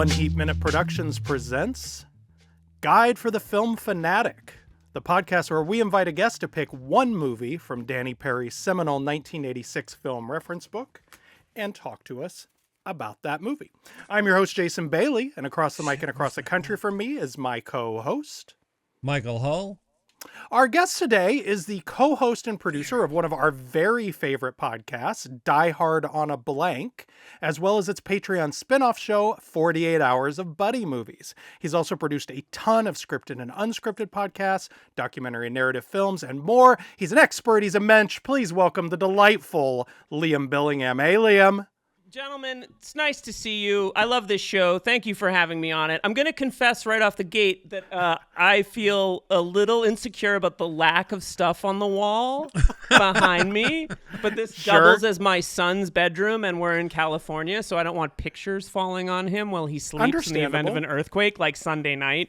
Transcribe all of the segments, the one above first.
One Heat Minute Productions presents Guide for the Film Fanatic, the podcast where we invite a guest to pick one movie from Danny Perry's seminal 1986 film reference book and talk to us about that movie. I'm your host, Jason Bailey, and across the mic and across the country from me is my co-host, Michael Hull. Our guest today is the co-host and producer of one of our very favorite podcasts, Die Hard on a Blank, as well as its Patreon spin-off show, 48 Hours of Buddy Movies. He's also produced a ton of scripted and unscripted podcasts, documentary and narrative films, and more. He's an expert. He's a mensch. Please welcome the delightful Liam Billingham. Hey, Liam. Gentlemen, it's nice to see you. I love this show. Thank you for having me on it. I'm going to confess right off the gate that I feel a little insecure about the lack of stuff on the wall behind me. But this doubles as my son's bedroom, and we're in California, so I don't want pictures falling on him while he sleeps in the event of an earthquake, like Sunday night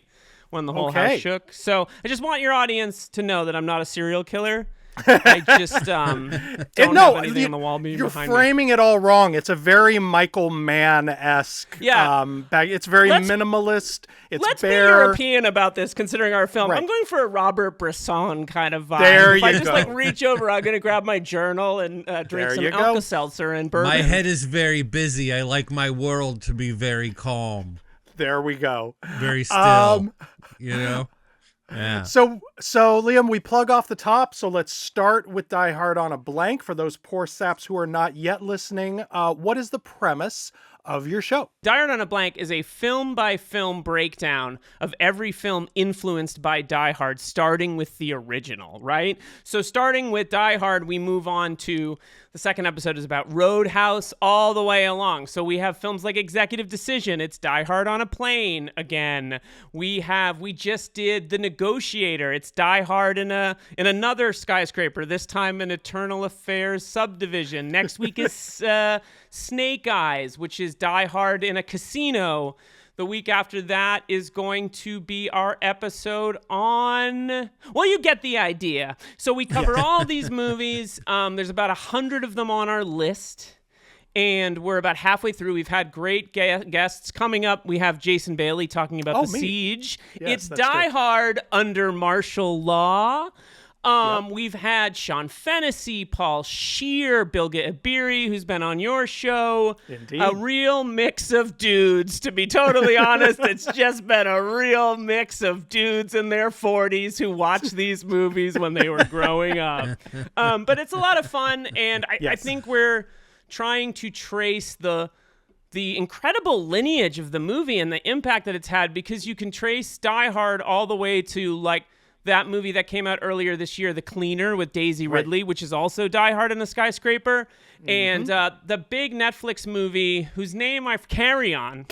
when the whole house shook. So I just want your audience to know that I'm not a serial killer. I just don't have anything on the wall being behind me. You're framing it all wrong. It's a very Michael Mann-esque bag. It's very minimalist. Let's be European about this, considering our film. Right. I'm going for a Robert Bresson kind of vibe. There if you I just go. reach over, I'm going to grab my journal and drink some Alka-Seltzer and bourbon. My head is very busy. I like my world to be very calm. There we go. Very still, you know? Yeah. So Liam, we plug off the top. So let's start with Die Hard on a Blank. For those poor saps who are not yet listening, what is the premise of your show? Die Hard on a Blank is a film-by-film breakdown of every film influenced by Die Hard, starting with the original, right? So starting with Die Hard, we move on to the second episode is about Roadhouse all the way along. So we have films like Executive Decision. It's Die Hard on a Plane again. We just did The Negotiator. It's Die Hard in another skyscraper, this time an Eternal Affairs subdivision. Next week is Snake Eyes, which is Die Hard in a casino. The week after that is going to be our episode on... Well, you get the idea. So we cover all these movies. There's about 100 of them on our list. And we're about halfway through. We've had great guests. Coming up, we have Jason Bailey talking about The Siege. Yes, it's Die Hard under martial law. We've had Sean Fennessy, Paul Scheer, Bilge Ebiri, who's been on your show. Indeed. A real mix of dudes, to be totally honest. It's just been a real mix of dudes in their 40s who watched these movies when they were growing up. But it's a lot of fun, and I think we're trying to trace the incredible lineage of the movie and the impact that it's had, because you can trace Die Hard all the way to, like, that movie that came out earlier this year, The Cleaner with Daisy Ridley, which is also Die Hard in a skyscraper. Mm-hmm. And the big Netflix movie, whose name Carry On.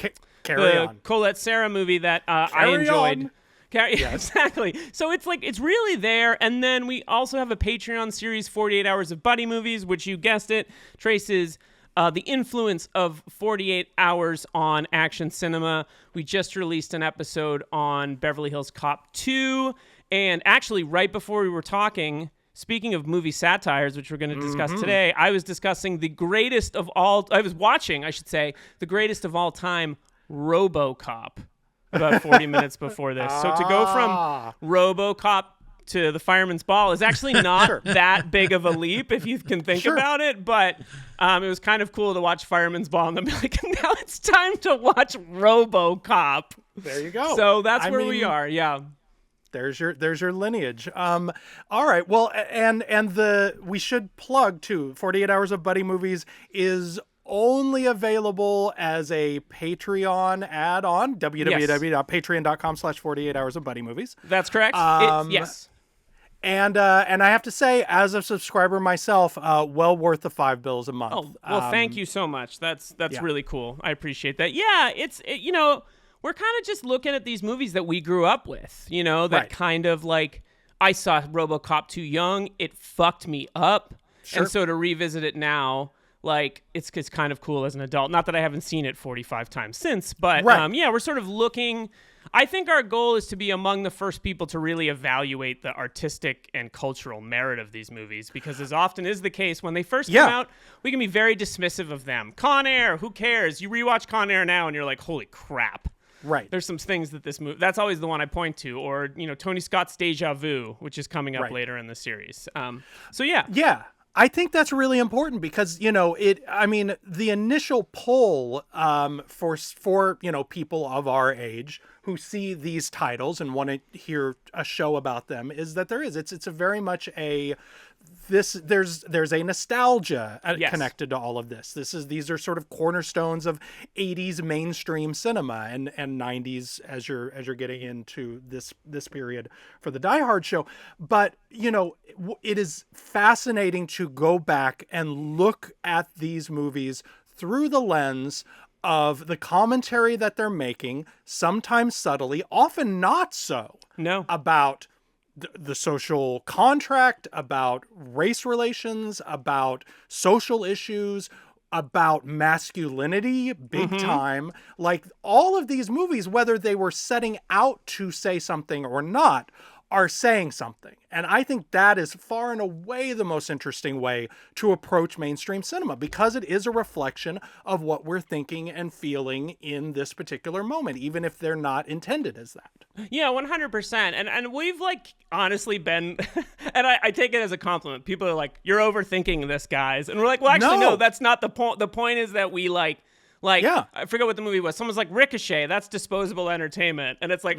Carry On. Colette Serra movie that I enjoyed. Exactly. So it's really there. And then we also have a Patreon series, 48 Hours of Buddy Movies, which, you guessed it, traces the influence of 48 Hours on action cinema. We just released an episode on Beverly Hills Cop 2. And actually, right before we were talking, speaking of movie satires, which we're going to discuss today, I was watching, the greatest of all time, RoboCop, about 40 minutes before this. So to go from RoboCop to The Fireman's Ball is actually not that big of a leap if you can think about it, but it was kind of cool to watch Fireman's Ball and then be like, now it's time to watch RoboCop. There you go. So that's where we are, There's your lineage. All right. Well, and we should plug too. 48 Hours of Buddy Movies is only available as a Patreon add-on. www.patreon.com/48 Hours of Buddy Movies. That's correct. Yes. And I have to say, as a subscriber myself, well worth the $5 a month. Oh, well, thank you so much. That's really cool. I appreciate that. Yeah, we're kind of just looking at these movies that we grew up with, that kind of like, I saw RoboCop too young. It fucked me up. Sure. And so to revisit it now, like it's kind of cool as an adult. Not that I haven't seen it 45 times since, but Right. yeah, we're sort of looking. I think our goal is to be among the first people to really evaluate the artistic and cultural merit of these movies, because as often is the case, when they first come out, we can be very dismissive of them. Con Air, who cares? You rewatch Con Air now and you're like, holy crap. Right. There's some things that this movie, that's always the one I point to, or, Tony Scott's Deja Vu, which is coming up later in the series. So yeah. Yeah. I think that's really important because, the initial pull for people of our age who see these titles and want to hear a show about them is that it's a very much there's a nostalgia connected to all of this. These are sort of cornerstones of 80s mainstream cinema and 90s as you're getting into this period for the Die Hard show. But, it is fascinating to go back and look at these movies through the lens of the commentary that they're making, sometimes subtly, often not so. No. About the social contract, about race relations, about social issues, about masculinity, big time. Like all of these movies, whether they were setting out to say something or not, are saying something. And I think that is far and away the most interesting way to approach mainstream cinema, because it is a reflection of what we're thinking and feeling in this particular moment, even if they're not intended as that. Yeah, 100%. And we've honestly been, and I take it as a compliment. People are like, you're overthinking this, guys. And we're like, well, actually, no, that's not the point. The point is that we I forget what the movie was. Someone's like, Ricochet, that's disposable entertainment. And it's like,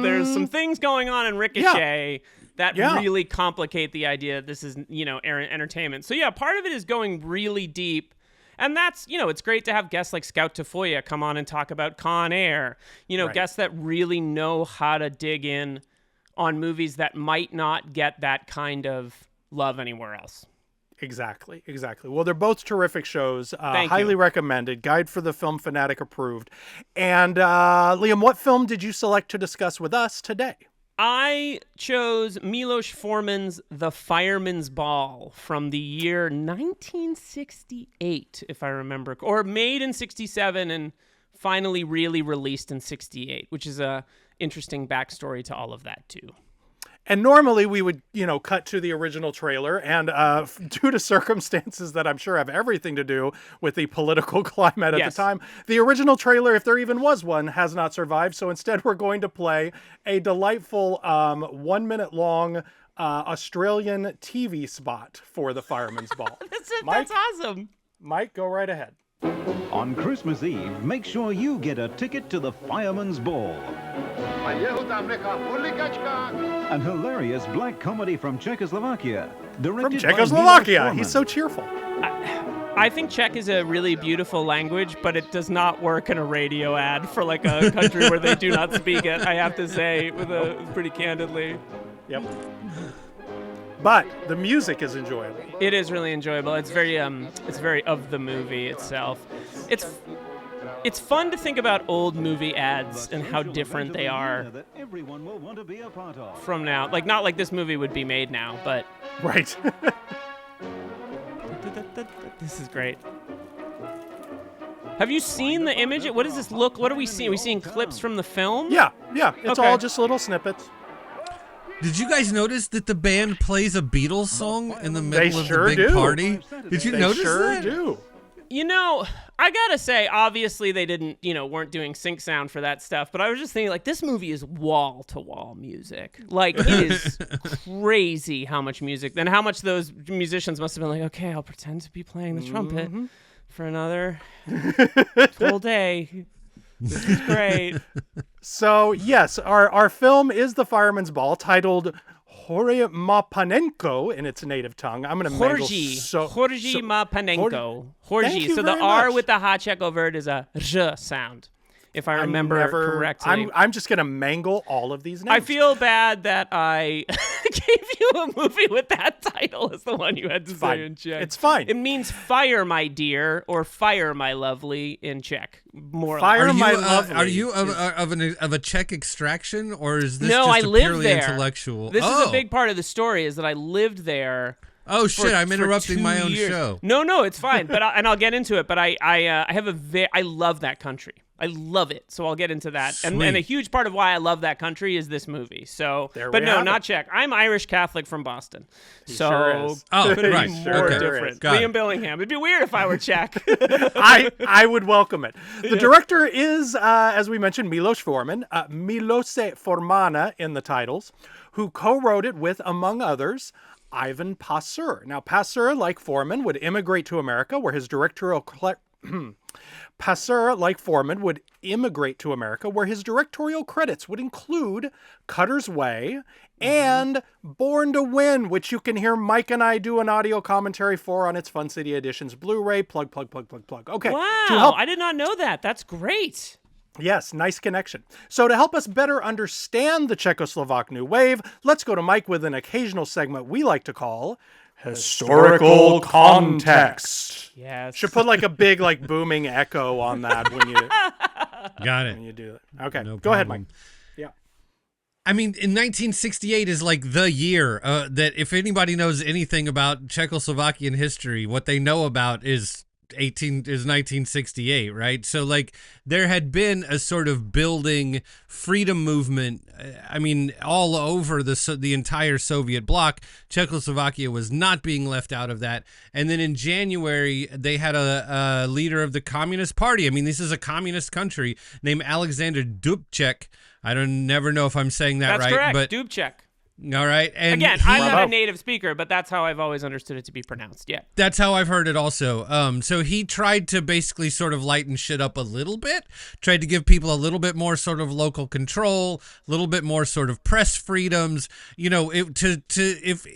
there's some things going on in Ricochet that really complicate the idea that this is, entertainment. So yeah, part of it is going really deep. And that's, it's great to have guests like Scout Tafoya come on and talk about Con Air. Guests that really know how to dig in on movies that might not get that kind of love anywhere else. Exactly. Well, they're both terrific shows. Highly recommended. Guide for the Film Fanatic approved. And Liam, what film did you select to discuss with us today? I chose Miloš Forman's The Fireman's Ball from the year 1968, if I remember, or made in 67 and finally really released in 68, which is a interesting backstory to all of that too. And normally we would, cut to the original trailer, and due to circumstances that I'm sure have everything to do with the political climate at the time, the original trailer, if there even was one, has not survived. So instead we're going to play a delightful 1 minute long Australian TV spot for the Fireman's Ball. That's awesome. Mike, go right ahead. On Christmas Eve, make sure you get a ticket to the Fireman's Ball. An hilarious black comedy from Czechoslovakia. From Czechoslovakia. He's so cheerful. I think Czech is a really beautiful language, but it does not work in a radio ad for a country where they do not speak it, I have to say, pretty candidly. Yep. But the music is enjoyable. It is really enjoyable. It's very of the movie itself. It's fun to think about old movie ads and how different they are from now. Not like this movie would be made now, but right. This is great. Have you seen the image? What does this look? What are we seeing? Are we seeing clips from the film? Yeah. It's all just little snippets. Did you guys notice that the band plays a Beatles song in the middle of the big party? Did you notice that? They sure do. I gotta say, obviously they didn't, weren't doing sync sound for that stuff, but I was just thinking, this movie is wall-to-wall music. It is crazy how much music, and how much those musicians must have been like, okay, I'll pretend to be playing the trumpet for another whole day. This is great. So, yes, our film is The Fireman's Ball, titled Jorge Mapanenko in its native tongue. I'm going to mangle Jorge Mapanenko. Thank you So the very R much. with the hot check over it is a zh sound, if I remember correctly. I'm just going to mangle all of these names. I feel bad that I gave you a movie with that title as the one you had to say in Czech. It's fine. It means fire, my dear, or fire, my lovely in Czech. More fire, my lovely. Are you of a Czech extraction, or is this no, just I lived purely there. intellectual? This is a big part of the story, is that I lived there Oh shit! I'm interrupting my own show. No, it's fine. But I'll get into it. But I love that country. I love it. So I'll get into that. And a huge part of why I love that country is this movie. So, but no, not Czech. I'm Irish Catholic from Boston. Sure is. Oh, couldn't right. be more different. Liam Billingham. It'd be weird if I were Czech. I would welcome it. The director is, as we mentioned, Miloš Forman. Miloš Forman in the titles, who co-wrote it with, among others, Ivan Pasur. Now, Pasur, like Forman, would immigrate to America, where his directorial credits would include Cutter's Way and Born to Win, which you can hear Mike and I do an audio commentary for on its Fun City Editions Blu-ray. Plug. Okay. Wow, I did not know that. That's great. Yes, nice connection. So to help us better understand the Czechoslovak New Wave, let's go to Mike with an occasional segment we like to call Historical Context. Yes. Should put like a big booming echo on that when you Got it. when you do it. Okay, No go ahead, problem. Mike. Yeah. I mean, in 1968 is like the year that if anybody knows anything about Czechoslovakian history, what they know about is 1968, right? So like there had been a sort of building freedom movement. I mean, all over the entire Soviet bloc. Czechoslovakia was not being left out of that. And then in January, they had a leader of the Communist Party. I mean, this is a communist country named Alexander Dubček. Never know if I'm saying that That's right. correct. But Dubček. All right. And again, I'm not a native speaker, but that's how I've always understood it to be pronounced. Yeah. That's how I've heard it also. So he tried to basically sort of lighten shit up a little bit, tried to give people a little bit more sort of local control, a little bit more sort of press freedoms, if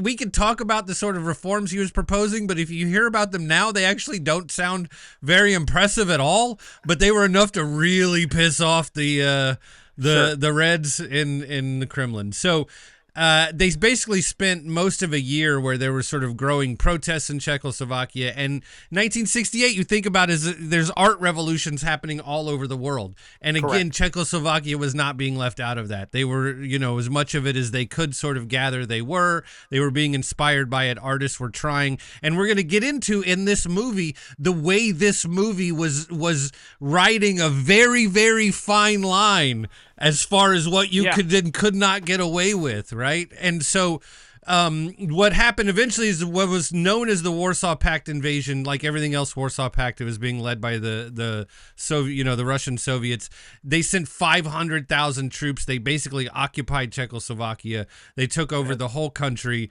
we could talk about the sort of reforms he was proposing, but if you hear about them now, they actually don't sound very impressive at all, but they were enough to really piss off the Reds in the Kremlin. So they basically spent most of a year where there were sort of growing protests in Czechoslovakia. And 1968, you think about there's art revolutions happening all over the world. And again, Correct. Czechoslovakia was not being left out of that. They were, as much of it as they could sort of gather, they were being inspired by it. Artists were trying. And we're going to get into in this movie, the way this movie was riding a very, very fine line as far as what you could not get away with, right? And so what happened eventually is what was known as the Warsaw Pact invasion. Like everything else, Warsaw Pact, it was being led by the Soviet, the Russian Soviets. They sent 500,000 troops. They basically occupied Czechoslovakia. They took over the whole country,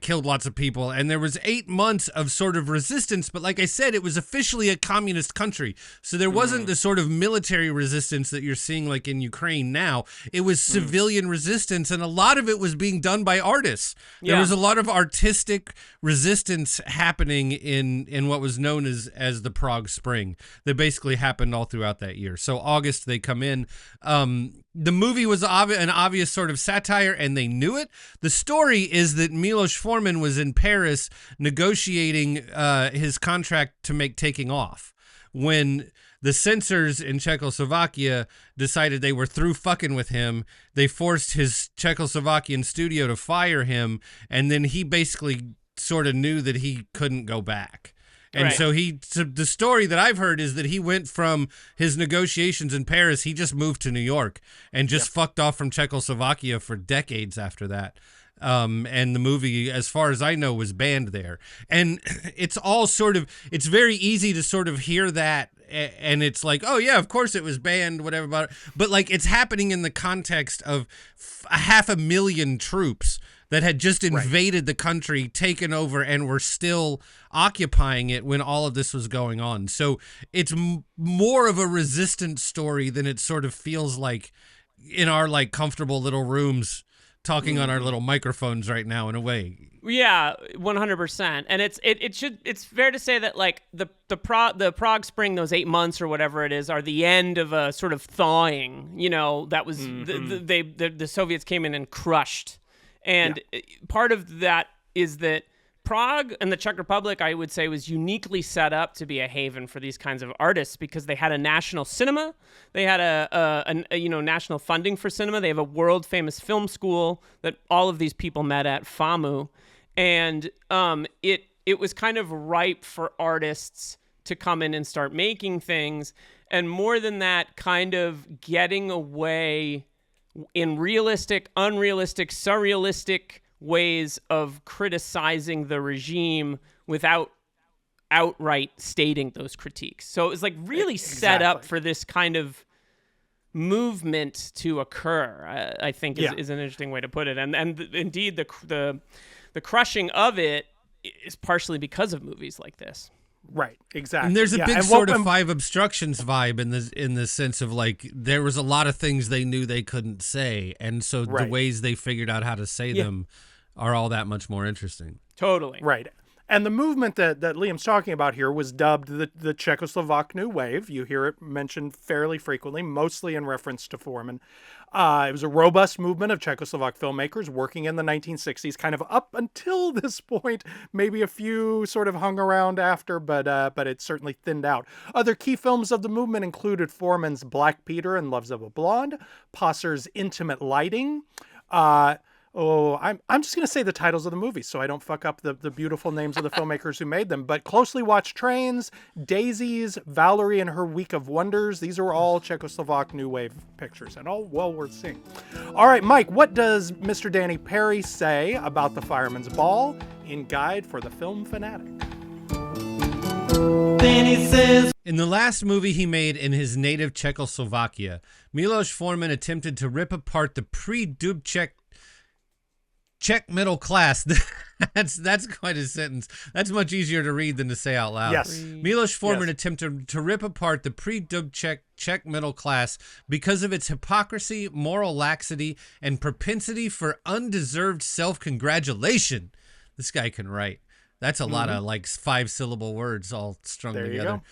killed lots of people, and there was 8 months of sort of resistance. But like I said, it was officially a communist country, so there wasn't the sort of military resistance that you're seeing like in Ukraine now. It was civilian resistance, and a lot of it was being done by artists. There was a lot of artistic resistance happening in what was known as the Prague Spring that basically happened all throughout that year. So August they come in. The movie was an obvious sort of satire, and they knew it. The story is that Miloš Forman was in Paris negotiating his contract to make Taking Off when the censors in Czechoslovakia decided they were through fucking with him. They forced his Czechoslovakian studio to fire him, and then he basically sort of knew that he couldn't go back. And so the story that I've heard is that he went from his negotiations in Paris, he just moved to New York and just fucked off from Czechoslovakia for decades after that. And the movie, as far as I know, was banned there. And it's all it's very easy to sort of hear that, and it's like, oh yeah, of course it was banned, whatever about it. But like it's happening in the context of 500,000 troops that had just invaded the country, taken over, and were still occupying it when all of this was going on. So it's more of a resistance story than it sort of feels like in our like comfortable little rooms talking on our little microphones right now, in a way. Yeah, 100%. And it's fair to say that like the Prague Spring, those 8 months or whatever it is, are the end of a sort of thawing. That was the Soviets came in and crushed. And part of that is that Prague and the Czech Republic, I would say, was uniquely set up to be a haven for these kinds of artists because they had a national cinema, they had a national funding for cinema, they have a world famous film school that all of these people met at, FAMU, And it was kind of ripe for artists to come in and start making things. And more than that, kind of getting away in realistic, unrealistic, surrealistic ways of criticizing the regime without outright stating those critiques. So it was like really set up for this kind of movement to occur, I think is an interesting way to put it. And indeed, the crushing of it is partially because of movies like this. Right, exactly. And there's a big sort of Five Obstructions vibe in the sense of like there was a lot of things they knew they couldn't say, and so the ways they figured out how to say them are all that much more interesting. Totally. Right. And the movement that Liam's talking about here was dubbed the Czechoslovak New Wave. You hear it mentioned fairly frequently, mostly in reference to Forman. It was a robust movement of Czechoslovak filmmakers working in the 1960s, kind of up until this point. Maybe a few sort of hung around after, but it certainly thinned out. Other key films of the movement included Forman's Black Peter and Loves of a Blonde, Posser's Intimate Lighting, I'm just going to say the titles of the movies so I don't fuck up the beautiful names of the filmmakers who made them. But Closely Watched Trains, Daisies, Valerie and Her Week of Wonders. These are all Czechoslovak New Wave pictures and all well worth seeing. All right, Mike, what does Mr. Danny Perry say about the Fireman's Ball in Guide for the Film Fanatic? Danny says, in the last movie he made in his native Czechoslovakia, Miloš Forman attempted to rip apart the pre-Dubček Czech middle class. That's quite a sentence. That's much easier to read than to say out loud. Yes. Miloš Forman attempted to rip apart the pre-Dubček Czech middle class because of its hypocrisy, moral laxity, and propensity for undeserved self-congratulation. This guy can write. That's a lot of like 5-syllable words all strung there together. You go.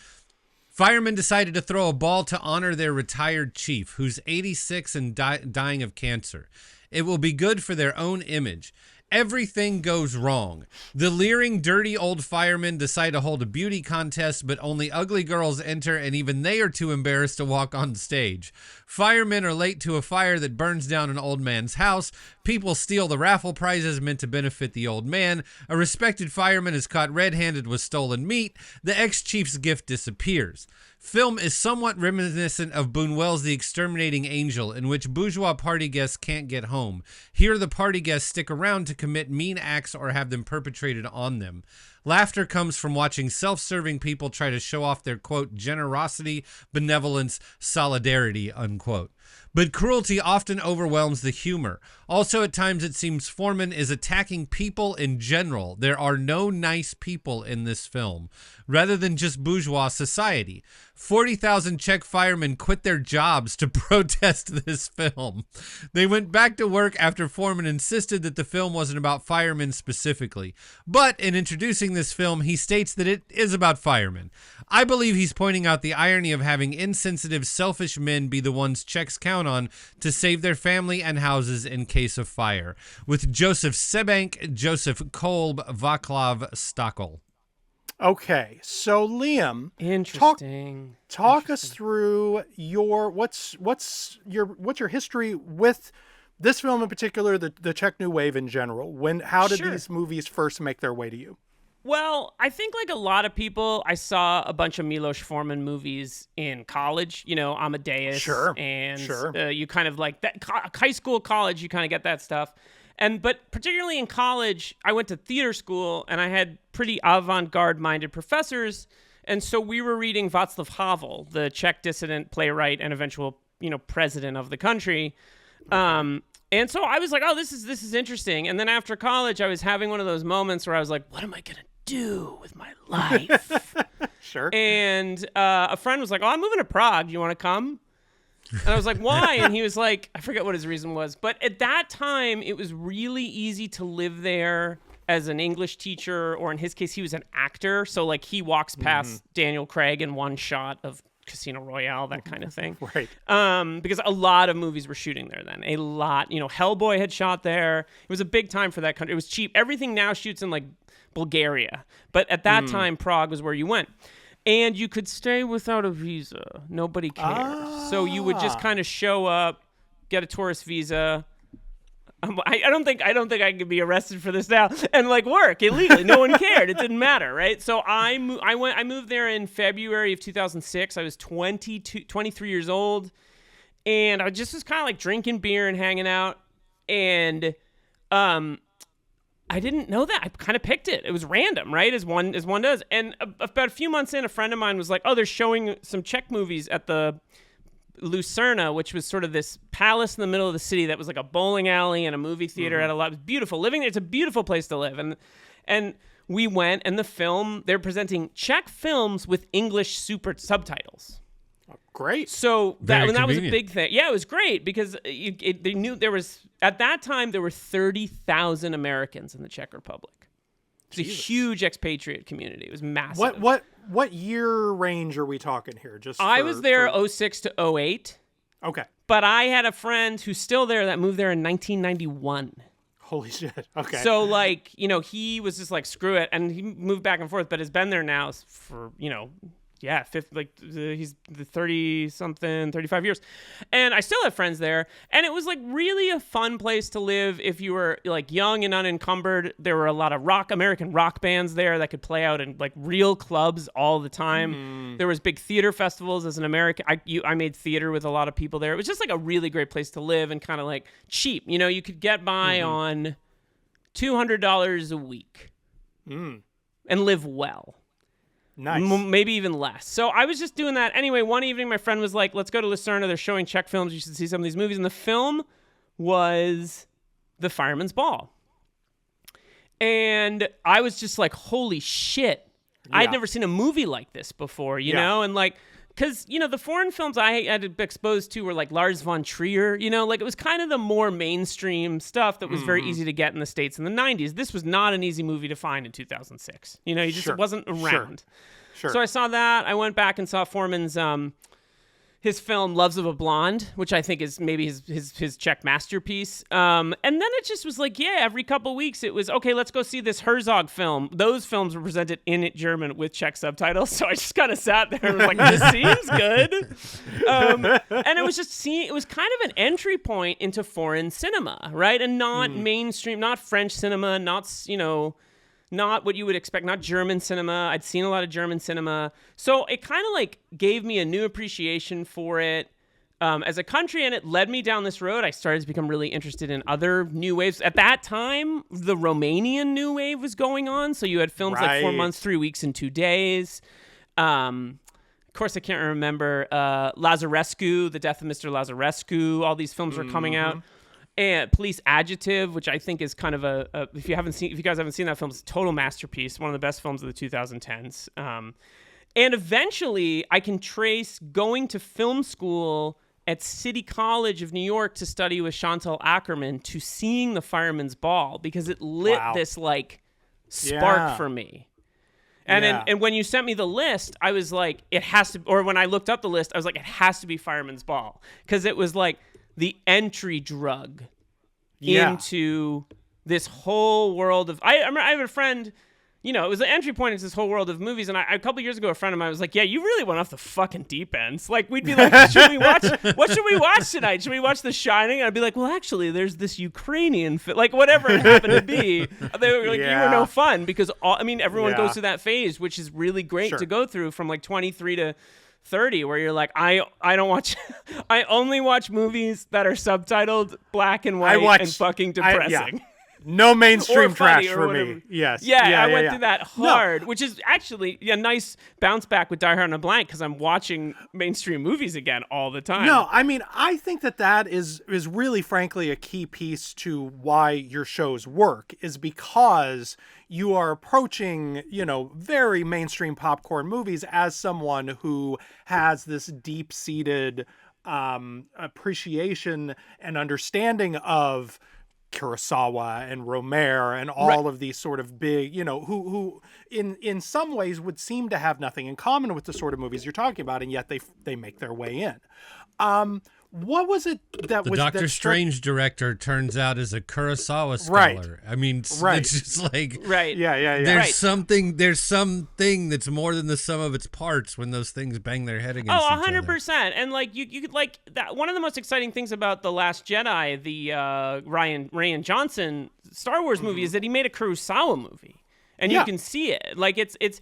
Firemen decided to throw a ball to honor their retired chief, who's 86 and dying of cancer. It will be good for their own image. Everything goes wrong. The leering, dirty old firemen decide to hold a beauty contest, but only ugly girls enter, and even they are too embarrassed to walk on stage. Firemen are late to a fire that burns down an old man's house. People steal the raffle prizes meant to benefit the old man. A respected fireman is caught red-handed with stolen meat. The ex-chief's gift disappears. Film is somewhat reminiscent of Buñuel's The Exterminating Angel, in which bourgeois party guests can't get home. Here, the party guests stick around to commit mean acts or have them perpetrated on them. Laughter comes from watching self-serving people try to show off their, quote, generosity, benevolence, solidarity, unquote. But cruelty often overwhelms the humor. Also, at times, it seems Forman is attacking people in general. There are no nice people in this film, rather than just bourgeois society. 40,000 Czech firemen quit their jobs to protest this film. They went back to work after Forman insisted that the film wasn't about firemen specifically. But in introducing this film, he states that it is about firemen. I believe he's pointing out the irony of having insensitive, selfish men be the ones Czechs count on to save their family and houses in case of fire. With Josef Sebank, Josef Kolb, Václav Stockel. Okay, so Liam, Interesting. Talk us through your what's your history with this film in particular, the Czech New Wave in general. How did these movies first make their way to you? Well, I think like a lot of people, I saw a bunch of Miloš Forman movies in college, Amadeus. And you kind of like that high school, college, you kind of get that stuff. But particularly in college, I went to theater school and I had pretty avant-garde minded professors. And so we were reading Václav Havel, the Czech dissident playwright and eventual, president of the country. And so I was like, oh, this is interesting. And then after college, I was having one of those moments where I was like, what am I going to do with my life? Sure. And a friend was like, oh, I'm moving to Prague. Do you want to come? And I was like, why? And he was like, I forget what his reason was. But at that time, it was really easy to live there as an English teacher, or in his case, he was an actor. So like he walks past Daniel Craig in one shot of Casino Royale, that kind of thing. Right. Because a lot of movies were shooting there then. A lot. Hellboy had shot there. It was a big time for that country. It was cheap. Everything now shoots in like Bulgaria. But at that time, Prague was where you went. And you could stay without a visa. Nobody cares. So you would just kind of show up, get a tourist visa, I don't think I could be arrested for this now and like work illegally. No one cared. It didn't matter, right? So I moved there in February of 2006. I was 23 years old, and I just was kind of like drinking beer and hanging out, and I didn't know that. I kind of picked it. It was random, right? As one does. And about a few months in, a friend of mine was like, "Oh, they're showing some Czech movies at the Lucerna," which was sort of this palace in the middle of the city that was like a bowling alley and a movie theater. Had a lot. It was beautiful. Living there, it's a beautiful place to live. And we went, and they're presenting Czech films with English subtitles. Great. So that was a big thing. Yeah, it was great because they knew at that time there were 30,000 Americans in the Czech Republic. It's a huge expatriate community. It was massive. What year range are we talking here? I was there 06 to 08. Okay. But I had a friend who's still there that moved there in 1991. Holy shit. Okay. So like, he was just like, screw it. And he moved back and forth, but has been there now for, he's the 30-something, 35 years. And I still have friends there. And it was like really a fun place to live if you were like young and unencumbered. There were a lot of American rock bands there that could play out in like real clubs all the time. Mm-hmm. There was big theater festivals as an American. I made theater with a lot of people there. It was just like a really great place to live and kind of like cheap. You could get by on $200 a week and live well. Nice. Maybe even less. So I was just doing that. Anyway, one evening my friend was like, let's go to Lucerna. They're showing Czech films. You should see some of these movies. And the film was The Fireman's Ball. And I was just like, holy shit. Yeah. I'd never seen a movie like this before, you know? And like, because, the foreign films I had been exposed to were like Lars von Trier, like it was kind of the more mainstream stuff that was very easy to get in the States in the 90s. This was not an easy movie to find in 2006. It wasn't around. Sure. So I saw that. I went back and saw Forman's his film Loves of a Blonde, which I think is maybe his Czech masterpiece. And then it just was like, every couple of weeks it was, okay, let's go see this Herzog film. Those films were presented in German with Czech subtitles. So I just kind of sat there and was like, this seems good. And it was just it was kind of an entry point into foreign cinema, right? And not mainstream, not French cinema, not what you would expect, not German cinema. I'd seen a lot of German cinema. So it kind of like gave me a new appreciation for it as a country, and it led me down this road. I started to become really interested in other new waves. At that time, the Romanian new wave was going on. So you had films like 4 months, 3 weeks, and 2 days. Of course, I can't remember Lazarescu, The Death of Mr. Lazarescu. All these films were coming out. And Police Adjective, which I think is kind of if you guys haven't seen that film, it's a total masterpiece, one of the best films of the 2010s. And eventually, I can trace going to film school at City College of New York to study with Chantal Ackerman to seeing The Fireman's Ball, because it lit this like spark for me. And when you sent me the list, I was like, it has to. Or when I looked up the list, I was like, it has to be Fireman's Ball, because it was like the entry drug into this whole world of. I have a friend, it was the entry point into this whole world of movies. And a couple years ago, a friend of mine was like, "Yeah, you really went off the fucking deep end." Like we'd be like, what should we watch tonight? Should we watch The Shining? And I'd be like, well, actually, there's this Ukrainian like whatever it happened to be. They were like, you were no fun, because everyone goes through that phase, which is really great to go through from like 23 to 30, where you're like, I don't watch I only watch movies that are subtitled black and white and fucking depressing. No mainstream trash for me. Yes. I went through that hard, which is actually a nice bounce back with Die Hard on a Blank, because I'm watching mainstream movies again all the time. No, I mean, I think that is really, frankly, a key piece to why your shows work, is because you are approaching, very mainstream popcorn movies as someone who has this deep-seated appreciation and understanding of Kurosawa and Romer and all of these sort of big, who in some ways would seem to have nothing in common with the sort of movies you're talking about, and yet they make their way in. What was it that the was Doctor that Strange director turns out as a Kurosawa scholar. Right. I mean, Right. it's just like Right. Yeah. there's something that's more than the sum of its parts when those things bang their head against each other. 100%. And like you could like that. One of the most exciting things about The Last Jedi, the Rian Johnson Star Wars movie, is that he made a Kurosawa movie, and you can see it. Like it's.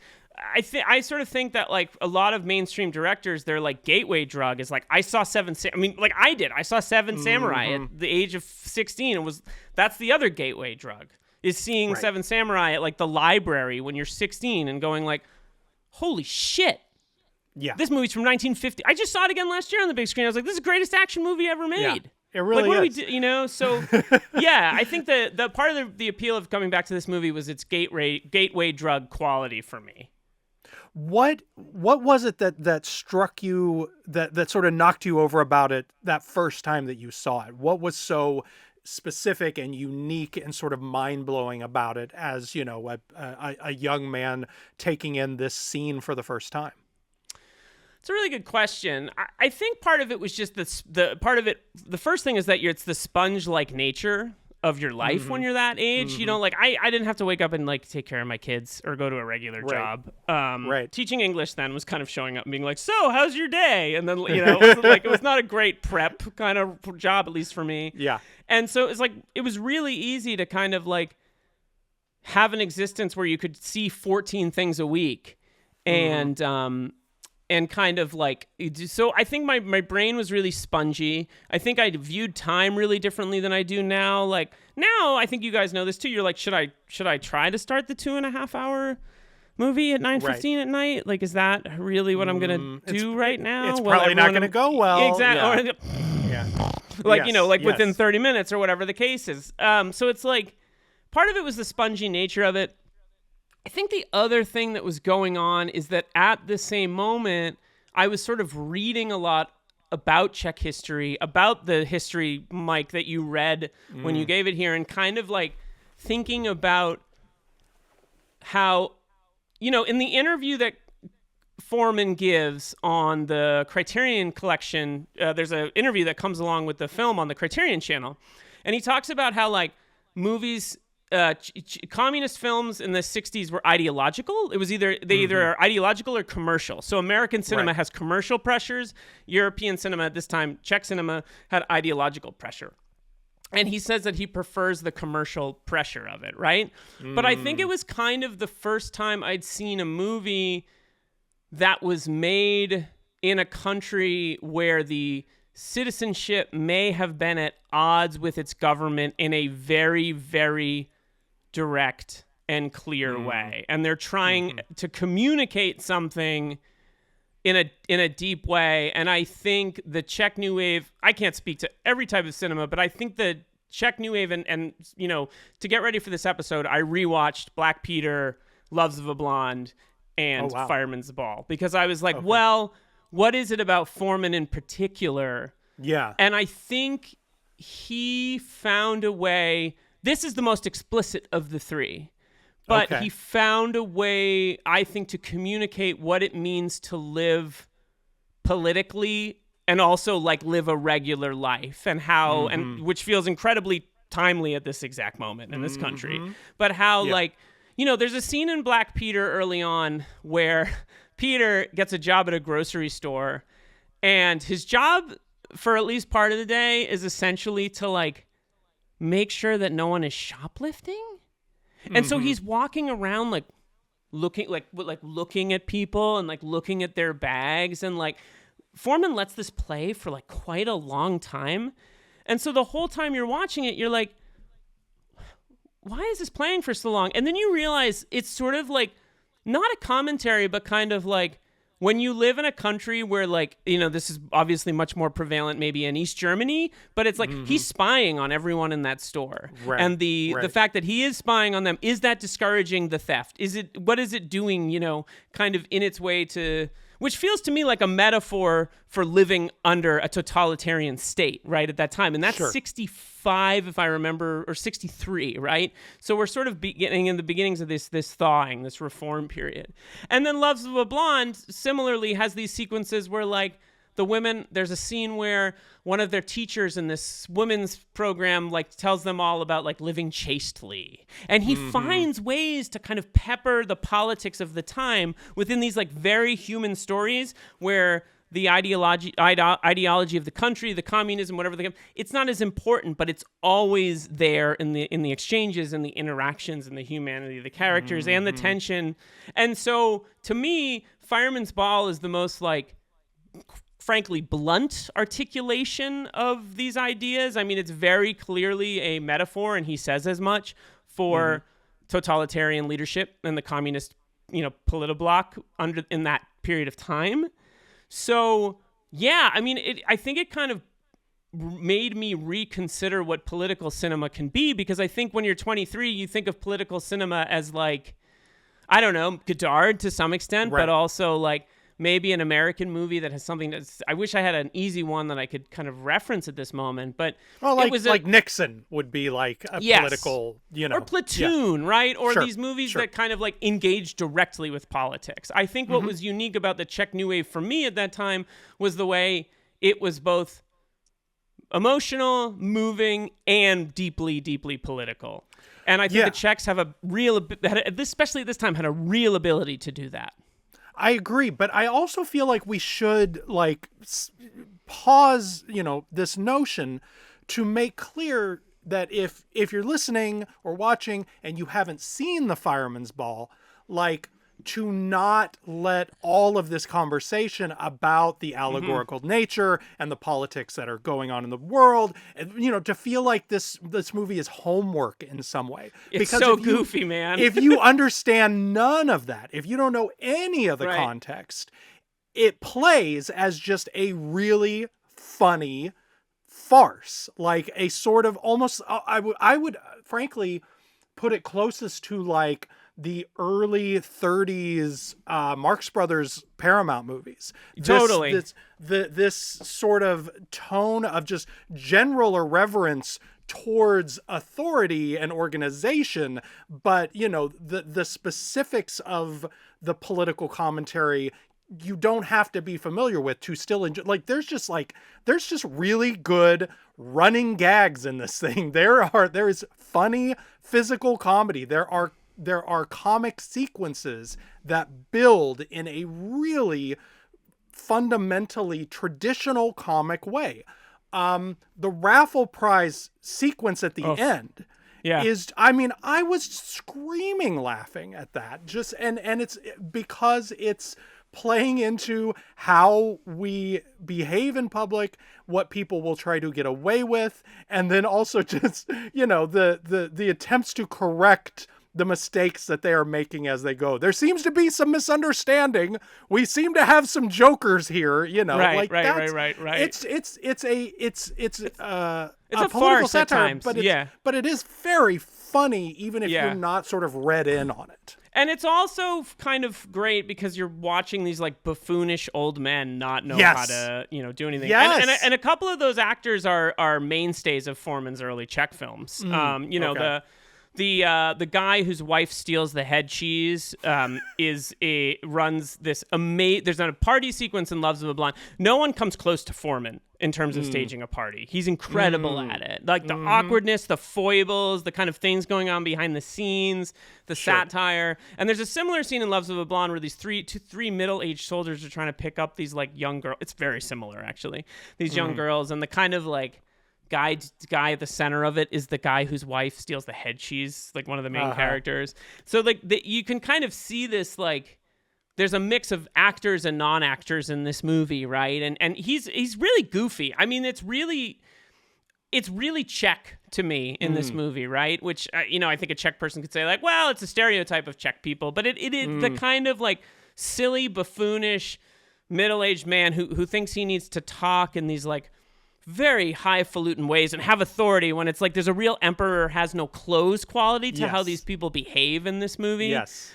I sort of think that like a lot of mainstream directors, their like gateway drug is like, I saw Seven Samurai at the age of 16. That's the other gateway drug, is seeing Seven Samurai at like the library when you're 16 and going like, holy shit. Yeah. This movie's from 1950. I just saw it again last year on the big screen. I was like, this is the greatest action movie ever made. Yeah. It really like, what is. do we do, you know? So, yeah, I think the part of the appeal of coming back to this movie was its gateway drug quality for me. What was it that struck you, that sort of knocked you over about it that first time that you saw it? What was so specific and unique and sort of mind-blowing about it as, you know, a young man taking in this scene for the first time? It's a really good question. I think part of it was just the first thing is that it's the sponge-like nature of your life when you're that age. You know, like I didn't have to wake up and like take care of my kids or go to a regular job. Teaching English then was kind of showing up and being like, so how's your day? And then, you know, it was not a great prep kind of job, at least for me. Yeah. And so it was really easy to kind of like have an existence where you could see 14 things a week and kind of like, so I think my brain was really spongy. I think I viewed time really differently than I do now. Like now, I think you guys know this too. You're like, should I try to start the 2.5 hour movie at 9:15 at night? Like, is that really what I'm gonna do right now? It's probably not gonna go well. Exactly. Yeah. Like, you know, like within 30 minutes or whatever the case is. So it's like, part of it was the spongy nature of it. I think the other thing that was going on is that at the same moment, I was sort of reading a lot about Czech history, about the history, Mike, that you read when you gave it here, and kind of like thinking about how, you know, in the interview that Forman gives on the Criterion Collection, there's an interview that comes along with the film on the Criterion Channel, and he talks about how like movies, communist films in the 60s were ideological. It was either are ideological or commercial. So American cinema has commercial pressures. European cinema at this time, Czech cinema, had ideological pressure. And he says that he prefers the commercial pressure of it, right? But I think it was kind of the first time I'd seen a movie that was made in a country where the citizenship may have been at odds with its government in a very, very direct and clear way, and they're trying to communicate something in a deep way. And I think the Czech New Wave, I can't speak to every type of cinema, but I think the Czech New Wave, and you know, to get ready for this episode, I rewatched Black Peter, Loves of a Blonde, and Fireman's Ball, because I was like, well, what is it about Forman in particular? Yeah. And I think he found a way. This is the most explicit of the three, but he found a way, I think, to communicate what it means to live politically and also like live a regular life, and how, and which feels incredibly timely at this exact moment in this country, but how like, you know, there's a scene in Black Peter early on where Peter gets a job at a grocery store, and his job for at least part of the day is essentially to like make sure that no one is shoplifting. And so he's walking around like looking at people and like looking at their bags, and like Forman lets this play for like quite a long time. And so the whole time you're watching it, you're like, why is this playing for so long? And then you realize it's sort of like not a commentary, but kind of like, when you live in a country where, like, you know, this is obviously much more prevalent maybe in East Germany, but it's like he's spying on everyone in that store. And the fact that he is spying on them, is that discouraging the theft? What is it doing, you know, kind of in its way to, which feels to me like a metaphor for living under a totalitarian state, right, at that time. And that's 65, if I remember, or 63, right? So we're sort of getting in the beginnings of this thawing, this reform period. And then Loves of a Blonde similarly has these sequences where like the women, there's a scene where one of their teachers in this women's program like tells them all about like living chastely. And he finds ways to kind of pepper the politics of the time within these like very human stories where the ideology of the country, the communism, whatever it's not as important, but it's always there in the exchanges and the interactions and the humanity of the characters and the tension. And so to me, Fireman's Ball is the most like, frankly, blunt articulation of these ideas. I mean, it's very clearly a metaphor, and he says as much, for totalitarian leadership and the communist, politbloc in that period of time. So, yeah, I mean, I think it kind of made me reconsider what political cinema can be, because I think when you're 23, you think of political cinema as like, I don't know, Godard to some extent, but also like maybe an American movie that has something that's, I wish I had an easy one that I could kind of reference at this moment, but it was like Nixon would be like a political, or Platoon, right? Or these movies that kind of like engage directly with politics. I think what was unique about the Czech New Wave for me at that time was the way it was both emotional, moving, and deeply, deeply political. And I think the Czechs have especially at this time, had a real ability to do that. I agree, but I also feel like we should like pause, this notion to make clear that if you're listening or watching and you haven't seen the Fireman's Ball, like to not let all of this conversation about the allegorical nature and the politics that are going on in the world, and, to feel like this movie is homework in some way. It's because so goofy, man. If you understand none of that, if you don't know any of the context, it plays as just a really funny farce, like a sort of almost, I would frankly put it closest to like the early 30s Marx Brothers Paramount movies. Totally. This sort of tone of just general irreverence towards authority and organization, but the specifics of the political commentary you don't have to be familiar with to still enjoy. Like there's just really good running gags in this thing. There is funny physical comedy. There are comic sequences that build in a really fundamentally traditional comic way. The raffle prize sequence at the end is, I was screaming laughing at that. And it's because it's playing into how we behave in public, what people will try to get away with, and then also just, the attempts to correct the mistakes that they are making as they go. There seems to be some misunderstanding. We seem to have some jokers here, Right. It's a farce satire, at times, but it is very funny, even if you're not sort of read in on it. And it's also kind of great because you're watching these like buffoonish old men not know how to, do anything. Yes. And a couple of those actors are mainstays of Forman's early Czech films. The guy whose wife steals the head cheese runs this there's not a party sequence in Loves of a Blonde. No one comes close to Forman in terms of staging a party. He's incredible at it. Like the awkwardness, the foibles, the kind of things going on behind the scenes, the satire. And there's a similar scene in Loves of a Blonde where these three middle-aged soldiers are trying to pick up these like young girls. It's very similar actually. These young girls, and the kind of like guy at the center of it is the guy whose wife steals the head cheese, like one of the main characters. So like you can kind of see this, like there's a mix of actors and non-actors in this movie, right? And he's really goofy. I mean, it's really Czech to me in this movie, right? Which I think a Czech person could say like, well, it's a stereotype of Czech people, but it is the kind of like silly, buffoonish, middle-aged man who thinks he needs to talk in these like very highfalutin ways and have authority when it's like there's a real emperor has no clothes quality to how these people behave in this movie. Yes.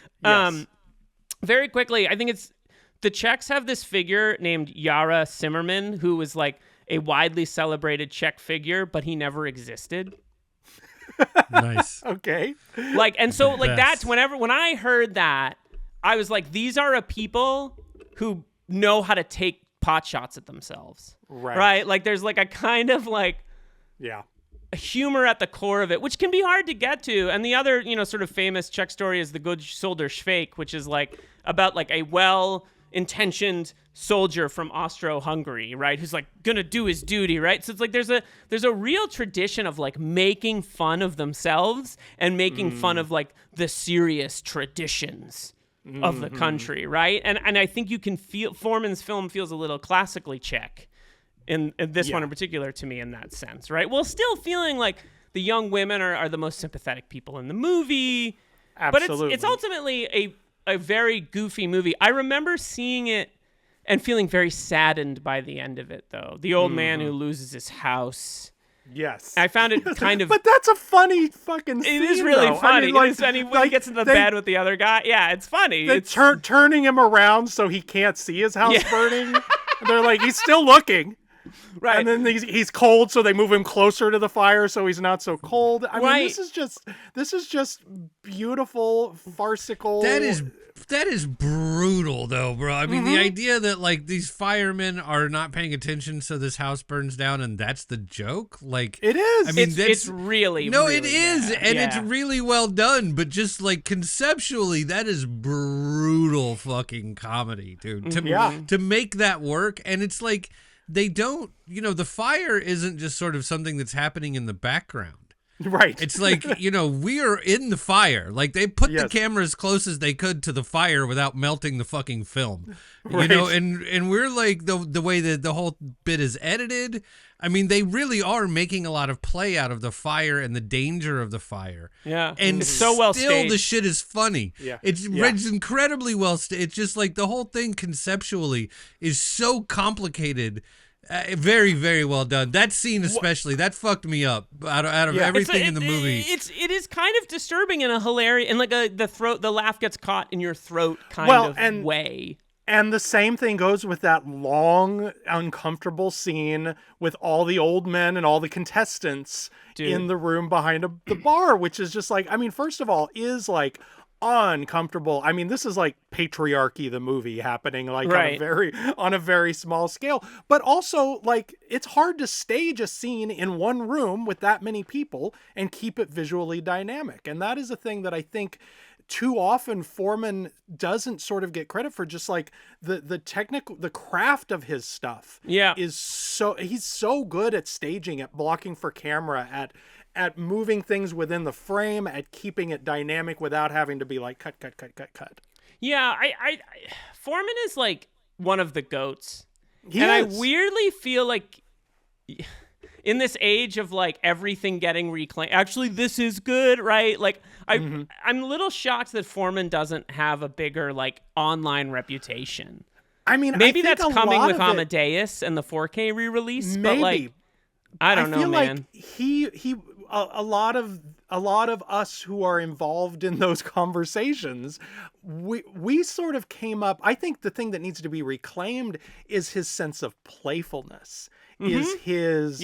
Very quickly, I think it's the Czechs have this figure named Yara Zimmerman, who was like a widely celebrated Czech figure, but he never existed. Nice. Okay. Like, and so like that's when I heard that, I was like, these are a people who know how to take pot shots at themselves. Right. Like there's like a kind of like Yeah. a humor at the core of it, which can be hard to get to. And the other, sort of famous Czech story is the Good Soldier Švejk, which is like about like a well-intentioned soldier from Austro-Hungary, right? Who's like gonna do his duty, right? So it's like there's a real tradition of like making fun of themselves and making fun of like the serious traditions of the country, right? And I think you can feel Forman's film feels a little classically Czech in this one in particular to me in that sense, right? While still feeling like the young women are the most sympathetic people in the movie. Absolutely. But it's ultimately a very goofy movie. I remember seeing it and feeling very saddened by the end of it, though. The old man who loses his house. Yes. I found it kind of... But that's a funny fucking scene, It is really though. funny. I mean, like, It is funny when he gets in the bed with the other guy. Yeah, it's funny. They're It's turning him around so he can't see his house Yeah. burning. They're like, he's still looking. right. And then he's cold, so they move him closer to the fire so he's not so cold. I mean, Right. this is just beautiful, farcical. That is brutal, though, bro. I mean, the idea that like these firemen are not paying attention, so this house burns down, and that's the joke. Like It is. I mean, it's really, no, really it is, bad. and Yeah. it's really well done. But just like conceptually, that is brutal fucking comedy, dude. To make that work, and it's like they don't. The fire isn't just sort of something that's happening in the background. Right. It's like, we are in the fire. Like they put the Yes. camera as close as they could to the fire without melting the fucking film. Right. And we're like the way that the whole bit is edited. I mean, they really are making a lot of play out of the fire and the danger of the fire. Yeah. And It's so well still staged. the shit is funny. Yeah. It's incredibly well staged. It's just like the whole thing conceptually is so complicated. Very, very well done. That scene especially, that fucked me up out of everything in the movie. It is kind of disturbing in a hilarious and like the laugh gets caught in your throat kind of way. And the same thing goes with that long, uncomfortable scene with all the old men and all the contestants in the room behind the bar, which is just like, I mean, first of all, is like uncomfortable. I mean, this is like Patriarchy, the movie, happening like on a very small scale. But also, like, it's hard to stage a scene in one room with that many people and keep it visually dynamic. And that is a thing that I think too often Forman doesn't sort of get credit for. Just like the craft of his stuff he's so good at staging, at blocking for camera, at moving things within the frame, at keeping it dynamic without having to be like cut. Yeah, I Forman is like one of the GOATs. He and is. I weirdly feel like in this age of like everything getting reclaimed, actually this is good, right? Like I'm a little shocked that Forman doesn't have a bigger like online reputation. I mean, maybe I think that's a coming lot with of Amadeus and the 4K re-release, Maybe. but like I don't know, feel man. like he a lot of us who are involved in those conversations, we sort of came up. I think the thing that needs to be reclaimed is his sense of playfulness. Is his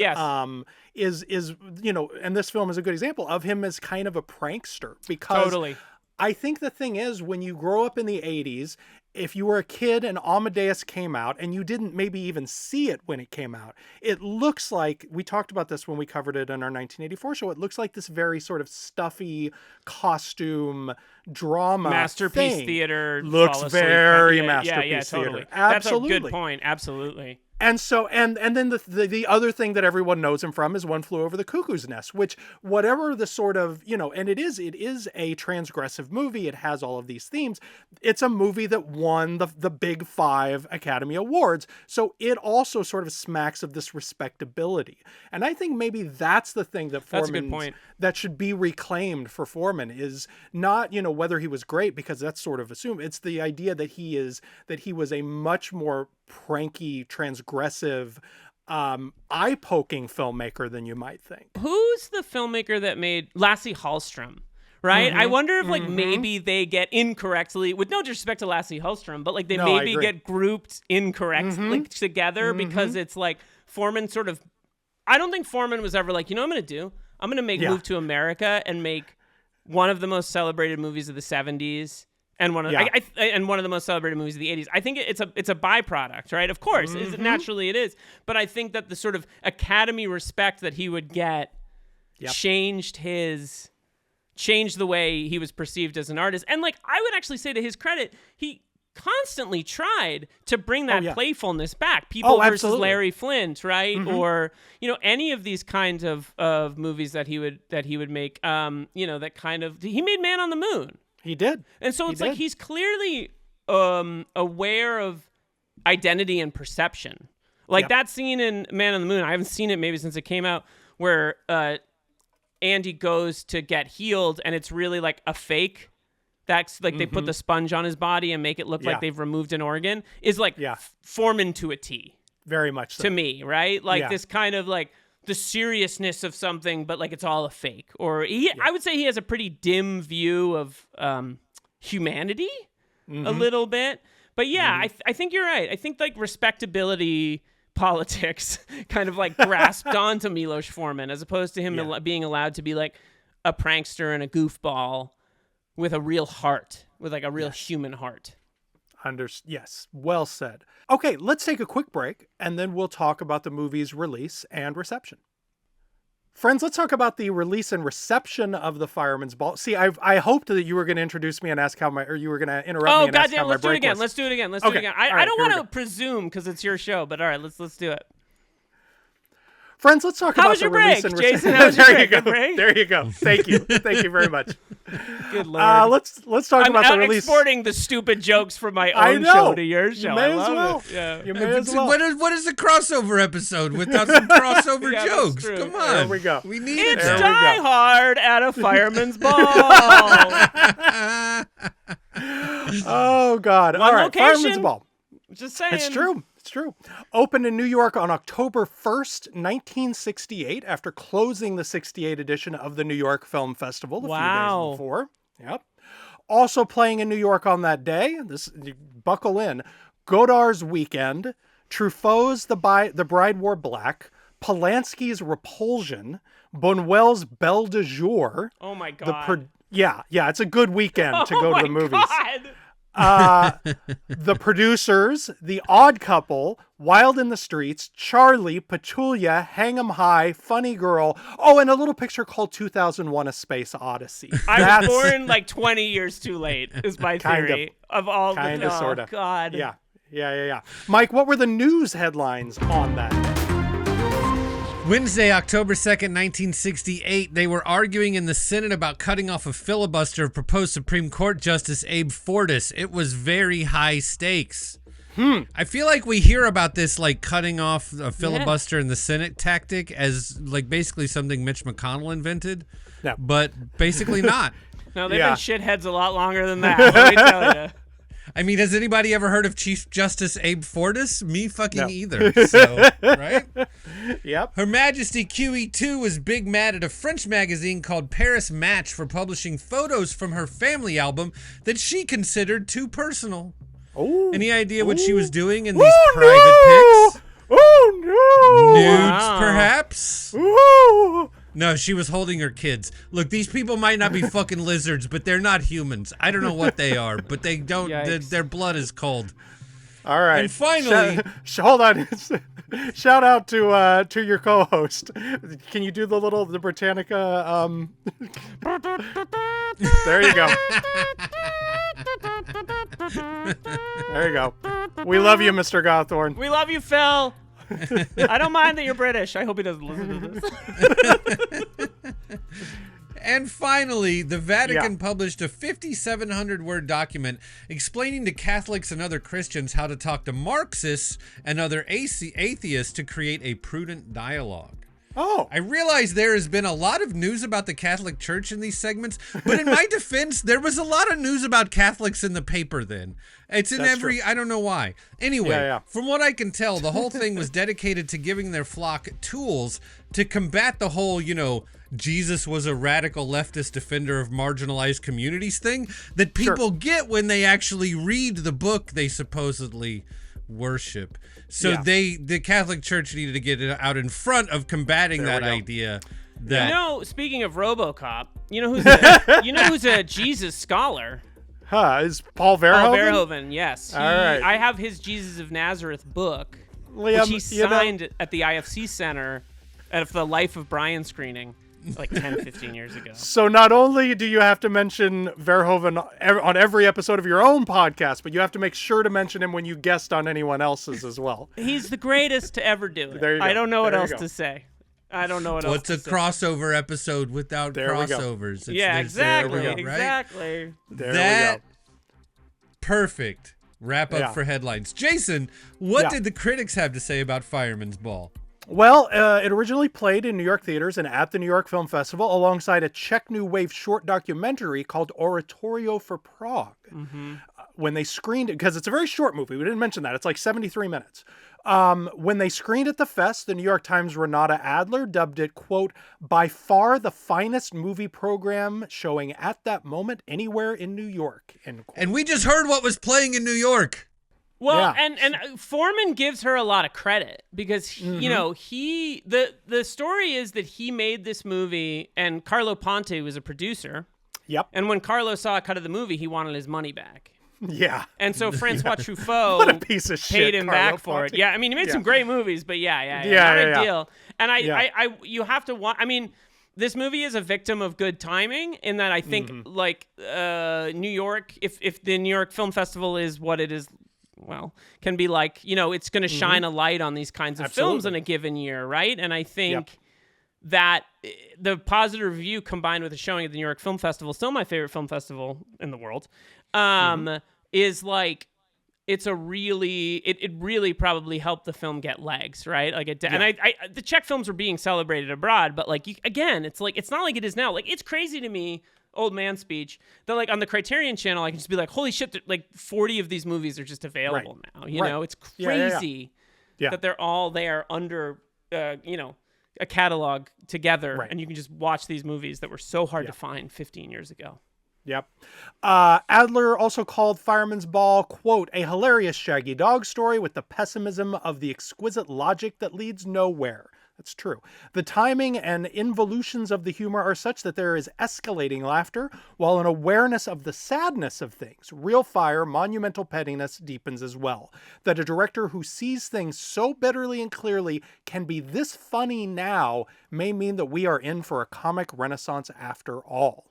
is and this film is a good example of him as kind of a prankster, because Totally. I think the thing is, when you grow up in the 80s, if you were a kid and Amadeus came out and you didn't maybe even see it when it came out, it looks like, we talked about this when we covered it in our 1984 show, it looks like this very sort of stuffy costume drama Masterpiece thing. theater Looks fall asleep. very masterpiece totally. theater. Absolutely. That's a good point. Absolutely. And so, and then the other thing that everyone knows him from is One Flew Over the Cuckoo's Nest, which, whatever the sort of, and it is a transgressive movie. It has all of these themes. It's a movie that won the big 5 Academy Awards. So it also sort of smacks of this respectability. And I think maybe that's the thing that That's a good point. that should be reclaimed for Forman, is not, whether he was great, because that's sort of assumed. It's the idea that he was a much more pranky, transgressive, eye-poking filmmaker than you might think. Who's the filmmaker that made Lasse Hallström? Right? I wonder if like maybe they get incorrectly, with no disrespect to Lasse Hallström, but like they maybe get grouped incorrectly together, because it's like Forman sort of, I don't think Forman was ever like, I'm going to make Move to America and make one of the most celebrated movies of the 70s and one of and one of the most celebrated movies of the 80s. I think it's a byproduct, right? Of course, naturally it is. But I think that the sort of Academy respect that he would get changed the way he was perceived as an artist. And like, I would actually say, to his credit, he constantly tried to bring that playfulness back. People versus Larry Flint, right? Or, any of these kinds of movies that he would make, that kind of, he made Man on the Moon. He did. And so it's like, he's clearly aware of identity and perception. Like that scene in Man on the Moon, I haven't seen it maybe since it came out, where Andy goes to get healed and it's really like a fake. That's like they put the sponge on his body and make it look like they've removed an organ, is like Forman to a T. Very much so. To me, right? Like this kind of like the seriousness of something, but like it's all a fake. Or I would say he has a pretty dim view of humanity a little bit. But I think you're right. I think like respectability politics kind of like grasped onto Miloš Forman, as opposed to him being allowed to be like a prankster and a goofball with a real heart, with like a real human heart. Yes, well said. Okay, let's take a quick break, and then we'll talk about the movie's release and reception. Friends, let's talk about the release and reception of The Fireman's Ball. See, I hoped that you were going to introduce me and ask or you were going to interrupt me and ask how my break was. Let's do it again. I don't want to presume because it's your show, but all right, let's do it. Friends, let's talk about the release and reception. Jason, how was your break? There you go. Thank you. Thank you very much. Good Lord. Let's talk about the release. I'm exporting the stupid jokes from my own show to your show. You may as well. Yeah. You may as well. What is a crossover episode without some crossover jokes? Come on. There we go. We need It's it. Die Hard at a Fireman's Ball. Oh, God. One All right, location. Fireman's Ball. Just saying. It's true. It's true. Opened in New York on October 1st, 1968, after closing the 68 edition of the New York Film Festival a few days before. Yep. Also playing in New York on that day, buckle in, Godard's Weekend, Truffaut's The Bride Wore Black, Polanski's Repulsion, Buñuel's Belle de Jour. Oh, my God. It's a good weekend to go to the movies. God. The Producers, The Odd Couple, Wild in the Streets, Charlie, Petulia, Hang 'em High, Funny Girl. Oh, and a little picture called 2001: A Space Odyssey. I was born like 20 years too late, is my theory of all the. Kind of, sort of. God. Yeah. Mike, what were the news headlines on that? Wednesday, October 2nd, 1968, they were arguing in the Senate about cutting off a filibuster of proposed Supreme Court Justice Abe Fortas. It was very high stakes. I feel like we hear about this, like cutting off a filibuster in the Senate tactic as like basically something Mitch McConnell invented, but basically not. No, they've been shitheads a lot longer than that, let me tell you. I mean, has anybody ever heard of Chief Justice Abe Fortas? Me fucking either. So, right? Yep. Her Majesty QE2 was big mad at a French magazine called Paris Match for publishing photos from her family album that she considered too personal. Oh. Any idea what she was doing in these private pics? Oh, no! Nudes, perhaps? Ooh. No, she was holding her kids. Look, these people might not be fucking lizards, but they're not humans. I don't know what they are, but they don't. Their blood is cold. All right. And finally, hold on. Shout out to your co-host. Can you do the Britannica? There you go. There you go. We love you, Mr. Gawthorne. We love you, Phil. I don't mind that you're British. I hope he doesn't listen to this. And finally, the Vatican published a 5,700-word document explaining to Catholics and other Christians how to talk to Marxists and other atheists to create a prudent dialogue. Oh. I realize there has been a lot of news about the Catholic Church in these segments, but in my defense, there was a lot of news about Catholics in the paper then. It's in true. I don't know why. Anyway, from what I can tell, the whole thing was dedicated to giving their flock tools to combat the whole, Jesus was a radical leftist defender of marginalized communities thing that people get when they actually read the book they supposedly worship. So the Catholic Church needed to get it out in front of combating that idea. That speaking of RoboCop, who's a Jesus scholar? Is Paul Verhoeven? Paul Verhoeven, yes. All right. I have his Jesus of Nazareth book, Liam, which he signed at the IFC Center at the Life of Brian screening like 10, 15 years ago. So not only do you have to mention Verhoeven on every episode of your own podcast, but you have to make sure to mention him when you guest on anyone else's as well. He's the greatest to ever do it. There you go. I don't know what There you else go. to say. I don't know what What's else a to say. crossover episode without There we go. crossovers? Yeah, exactly. There we go. Right? Exactly. There That we go. perfect wrap up Yeah. for headlines. Jason, what Yeah. did the critics have to say about Fireman's Ball? Well, it originally played in New York theaters and at the New York Film Festival alongside a Czech New Wave short documentary called Oratorio for Prague. When they screened it, because it's a very short movie, we didn't mention that. It's like 73 minutes. When they screened at the fest, the New York Times' Renata Adler dubbed it, quote, by far the finest movie program showing at that moment anywhere in New York, end quote. And we just heard what was playing in New York. Well, Yeah. and Forman gives her a lot of credit because you know the story is that he made this movie and Carlo Ponte was a producer, Yep. and when Carlo saw a cut of the movie, he wanted his money back. Yeah. And so Francois Truffaut What a piece of shit, paid him Carlo back for it. Ponte. Yeah, I mean, he made some great movies, but yeah, not yeah. ideal. And Yeah. you have to want. I mean, this movie is a victim of good timing in that I think like New York, if the New York Film Festival is what it is, well, can be like, you know, it's going to shine a light on these kinds of films in a given year, right? And I think that the positive review combined with the showing at the New York Film Festival, still my favorite film festival in the world, is like it's a really it really probably helped the film get legs, right? Like and I the Czech films were being celebrated abroad, but like again, it's like it's not like it is now. Like it's crazy to me, old man speech, that like on the Criterion channel I can just be like, holy shit, like 40 of these movies are just available now. You know, it's crazy that they're all there under you know, a catalog together, and you can just watch these movies that were so hard to find 15 years ago. Yep. Adler also called Fireman's Ball, quote, a hilarious Shaggy Dog story with the pessimism of the exquisite logic that leads nowhere. That's true. The timing and involutions of the humor are such that there is escalating laughter, while an awareness of the sadness of things, real fire, monumental pettiness deepens as well. That a director who sees things so bitterly and clearly can be this funny now may mean that we are in for a comic renaissance after all.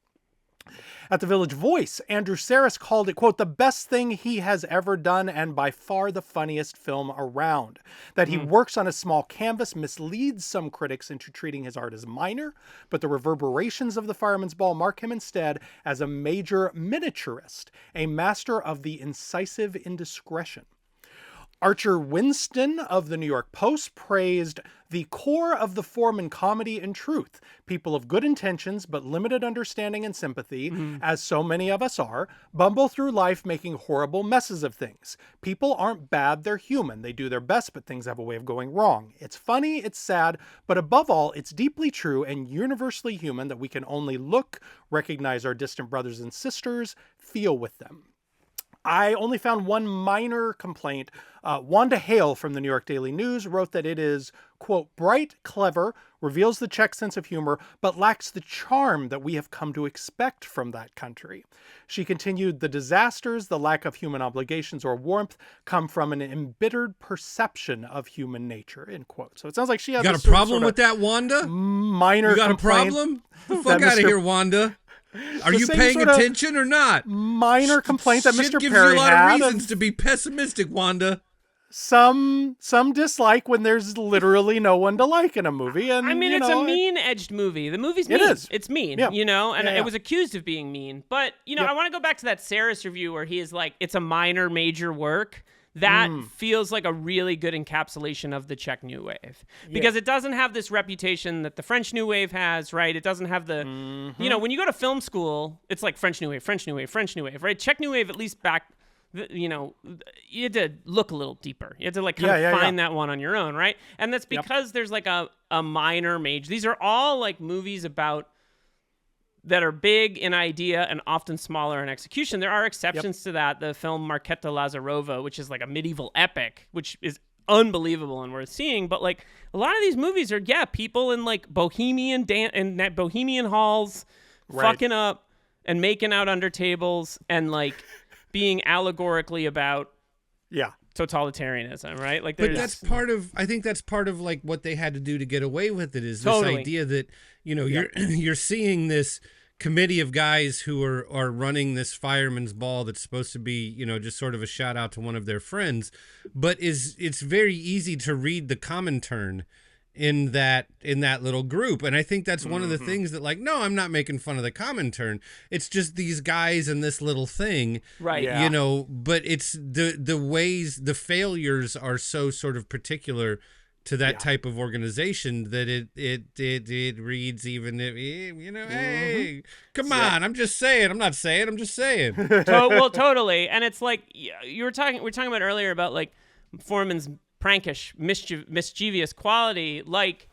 At the Village Voice, Andrew Saris called it, quote, the best thing he has ever done and by far the funniest film around. That he works on a small canvas misleads some critics into treating his art as minor, but the reverberations of the Fireman's Ball mark him instead as a major miniaturist, a master of the incisive indiscretion. Archer Winston of the New York Post praised the core of the Forman comedy in truth. People of good intentions but limited understanding and sympathy, as so many of us are, bumble through life making horrible messes of things. People aren't bad, they're human. They do their best, but things have a way of going wrong. It's funny, it's sad, but above all, it's deeply true and universally human that we can only look, recognize our distant brothers and sisters, feel with them. I only found one minor complaint. Wanda Hale from the New York Daily News wrote that it is, quote, bright, clever, reveals the Czech sense of humor, but lacks the charm that we have come to expect from that country. She continued, the disasters, the lack of human obligations or warmth come from an embittered perception of human nature, end quote. So it sounds like she has You got a problem with that, Wanda? Minor You got a complaint. problem? Get the fuck out of Mr. here, Wanda. Are The you same paying sort of attention or not? Minor complaint that Shit Mr. gives Perry you a lot had. of reasons to be pessimistic, Wanda. Some dislike when there's literally no one to like in a movie, and I mean, you it's know, a mean-edged movie. The movie's mean. It is. It's mean, Yeah. you know, and Yeah, yeah. it was accused of being mean. But, you know, I want to go back to that Saris review where he is like, it's a minor, major work. That feels like a really good encapsulation of the Czech New Wave. Because it doesn't have this reputation that the French New Wave has, right? It doesn't have the, you know, when you go to film school, it's like French New Wave, French New Wave, French New Wave, right? Czech New Wave, at least back, you know, you had to look a little deeper. You had to like kind of find that one on your own, right? And that's because there's like a minor, major. These are all like movies about that are big in idea and often smaller in execution. There are exceptions to that. The film Marketa Lazarova, which is like a medieval epic, which is unbelievable and worth seeing. But like a lot of these movies are, people in like bohemian halls fucking up and making out under tables and like being allegorically about totalitarianism, right? Like, but that's I think that's part of like what they had to do to get away with it, is this idea that, you know, you're seeing this committee of guys who are running this fireman's ball that's supposed to be, you know, just sort of a shout out to one of their friends, but it's very easy to read the Comintern in that little group. And I think that's one of the things that, like, no, I'm not making fun of the Comintern. It's just these guys and this little thing, right? You know, but it's the ways, the failures are so sort of particular to that type of organization that it reads, even if, you know, hey, come on, I'm just saying, I'm not saying, I'm just saying. Well, totally. And it's like we were talking about earlier about like Forman's prankish, mischievous quality, like,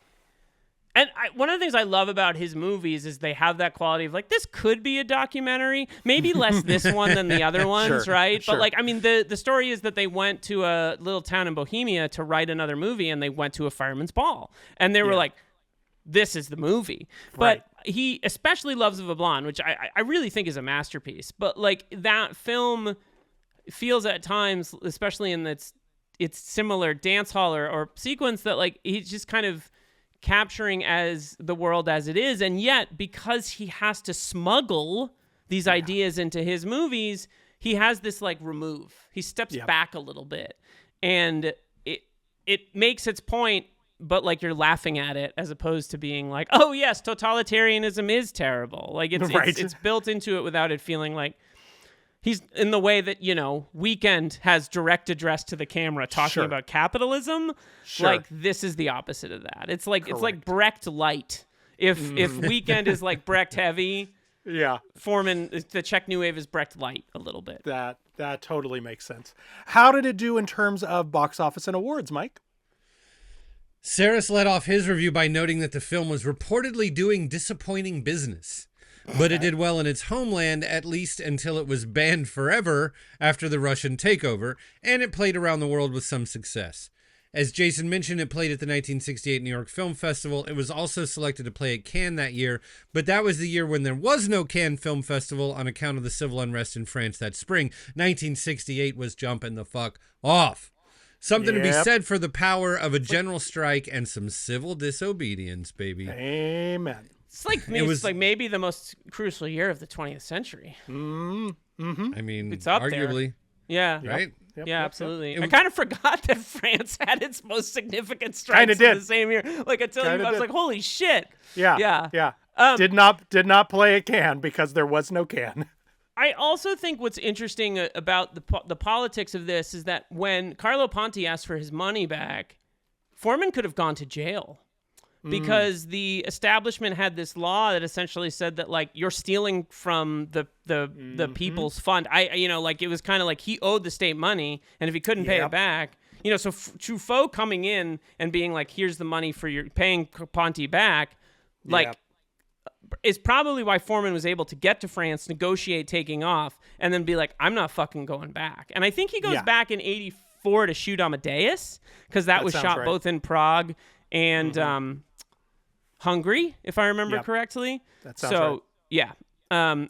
and one of the things I love about his movies is they have that quality of like, this could be a documentary, maybe less this one than the other ones, right? But like, I mean, the story is that they went to a little town in Bohemia to write another movie, and they went to a fireman's ball, and they were like, this is the movie. But he especially loves of a Blonde, which I really think is a masterpiece. But like, that film feels at times, especially in its similar dance hall or sequence, that like he's just kind of capturing as the world as it is, and yet because he has to smuggle these ideas into his movies, he has this like remove. He steps back a little bit, and it makes its point, but like you're laughing at it as opposed to being like, oh yes, totalitarianism is terrible. Like it's built into it without it feeling like he's in the way that, you know, Weekend has direct address to the camera talking about capitalism. Like, this is the opposite of that. It's like it's like Brecht light. If Weekend is like Brecht heavy, Forman, the Czech New Wave, is Brecht light a little bit. That totally makes sense. How did it do in terms of box office and awards, Mike? Saris led off his review by noting that the film was reportedly doing disappointing business. But it did well in its homeland, at least until it was banned forever after the Russian takeover, and it played around the world with some success. As Jason mentioned, it played at the 1968 New York Film Festival. It was also selected to play at Cannes that year, but that was the year when there was no Cannes Film Festival on account of the civil unrest in France that spring. 1968 was jumping the fuck off. Something to be said for the power of a general strike and some civil disobedience, baby. Amen. It's like maybe the most crucial year of the 20th century. I mean, it's up arguably. There. Yeah. Right? Yep, absolutely. I kind of forgot that France had its most significant strikes in the same year. Like, until I was like, holy shit. Yeah. Did not play at Cannes because there was no Cannes. I also think what's interesting about the politics of this is that when Carlo Ponti asked for his money back, Forman could have gone to jail. Because the establishment had this law that essentially said that, like, you're stealing from the people's fund. Like, it was kind of like he owed the state money, and if he couldn't pay it back, you know, so Truffaut coming in and being like, here's the money for your paying Ponti back, like, is probably why Forman was able to get to France, negotiate taking off, and then be like, I'm not fucking going back. And I think he goes back in 1984 to shoot Amadeus, because that was shot both in Prague and Hungary, if I remember correctly. That sounds right. Yeah.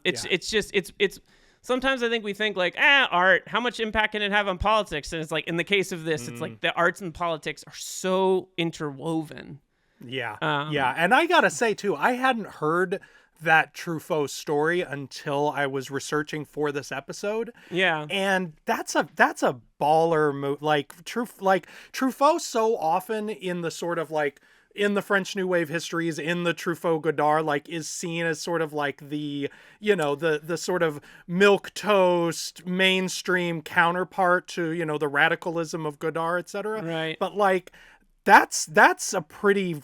It's sometimes I think we think like, art, how much impact can it have on politics? And it's like, in the case of this, it's like the arts and politics are so interwoven. Yeah. And I gotta say too, I hadn't heard that Truffaut story until I was researching for this episode. Yeah. And that's a baller move. Like Truffaut so often in the sort of like, in the French New Wave histories, in the Truffaut Godard, like, is seen as sort of like the, you know, the sort of milquetoast mainstream counterpart to, you know, the radicalism of Godard, etc. Right. But like, that's a pretty,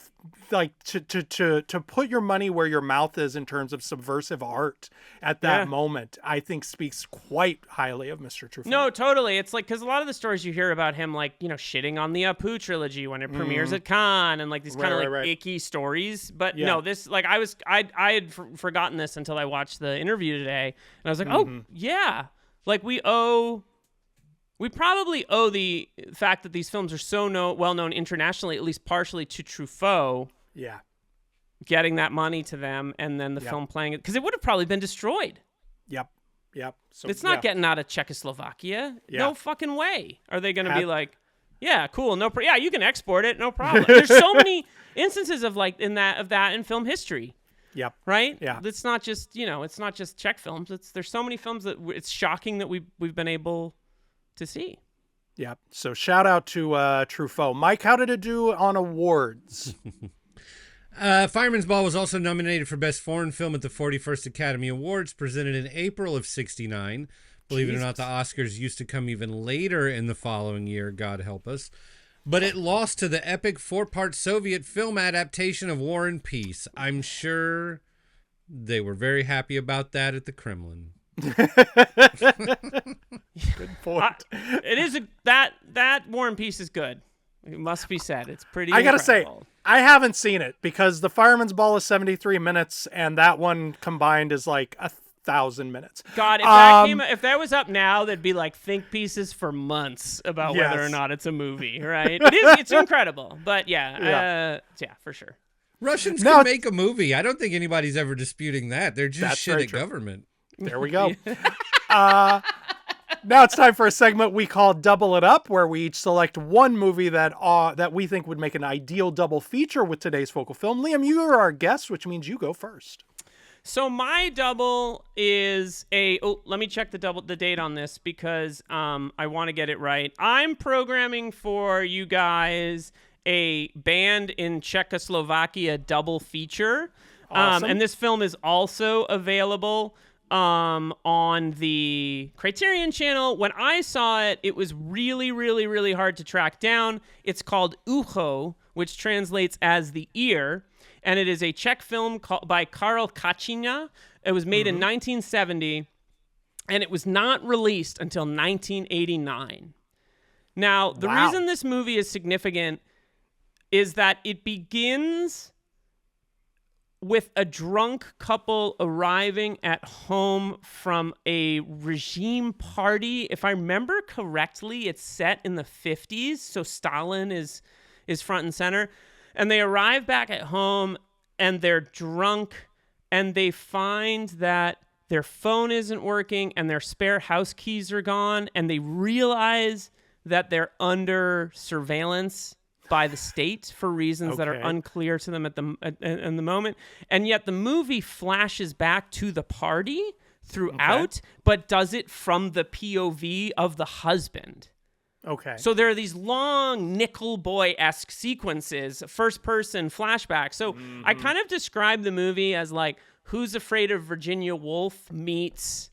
like, to put your money where your mouth is in terms of subversive art at that moment, I think speaks quite highly of Mr. Truffaut. No, totally. It's like, because a lot of the stories you hear about him, like, you know, shitting on the Apu trilogy when it premieres at Cannes, and like these kind of like icky stories. But no, this, like, I had forgotten this until I watched the interview today, and I was like, oh yeah, like we probably owe the fact that these films are so well known internationally, at least partially, to Truffaut. Yeah. Getting that money to them, and then the film playing it, because it would have probably been destroyed Yep. So It's not getting out of Czechoslovakia. Yeah. No fucking way. Are they going to Had- be like, yeah, cool, yeah, you can export it, no problem. There's so many instances of like in film history. Yep. Right? Yeah. It's not just, it's not just Czech films. There's so many films that it's shocking that we've been able to see. Yep. So shout out to Truffaut. Mike, how did it do on awards? Fireman's Ball was also nominated for Best Foreign Film at the 41st Academy Awards, presented in April of '69. Believe it or not, the Oscars used to come even later in the following year, God help us. But it lost to the epic 4-part Soviet film adaptation of War and Peace. I'm sure they were very happy about that at the Kremlin. Good point. It is that War and Peace is good. It must be said. It's pretty I gotta say, incredible. I haven't seen it because the Fireman's Ball is 73 minutes, and that one combined is like 1,000 minutes. God, if that was up now, there'd be like think pieces for months about whether or not it's a movie, right? It's incredible, but yeah, for sure. Russians can make a movie. I don't think anybody's ever disputing that. They're just shit at government. There we go. Now it's time for a segment we call Double It Up, where we each select one movie that we think would make an ideal double feature with today's focal film. Liam, you are our guest, which means you go first. So my double is let me check the date on this because I want to get it right. I'm programming for you guys a band in Czechoslovakia double feature. Awesome. And this film is also available on the Criterion channel. When I saw it, it was really, really, really hard to track down. It's called Ucho, which translates as the ear. And it is a Czech film by Karel Kacina. It was made in 1970, and it was not released until 1989. Now, the reason this movie is significant is that it begins with a drunk couple arriving at home from a regime party. If I remember correctly, it's set in the 50s, so Stalin is front and center. And they arrive back at home, and they're drunk, and they find that their phone isn't working, and their spare house keys are gone, and they realize that they're under surveillance by the state for reasons that are unclear to them in the moment. And yet the movie flashes back to the party throughout, but does it from the POV of the husband. Okay. So there are these long Nickel Boy-esque sequences, first-person flashbacks. So I kind of describe the movie as like Who's Afraid of Virginia Woolf meets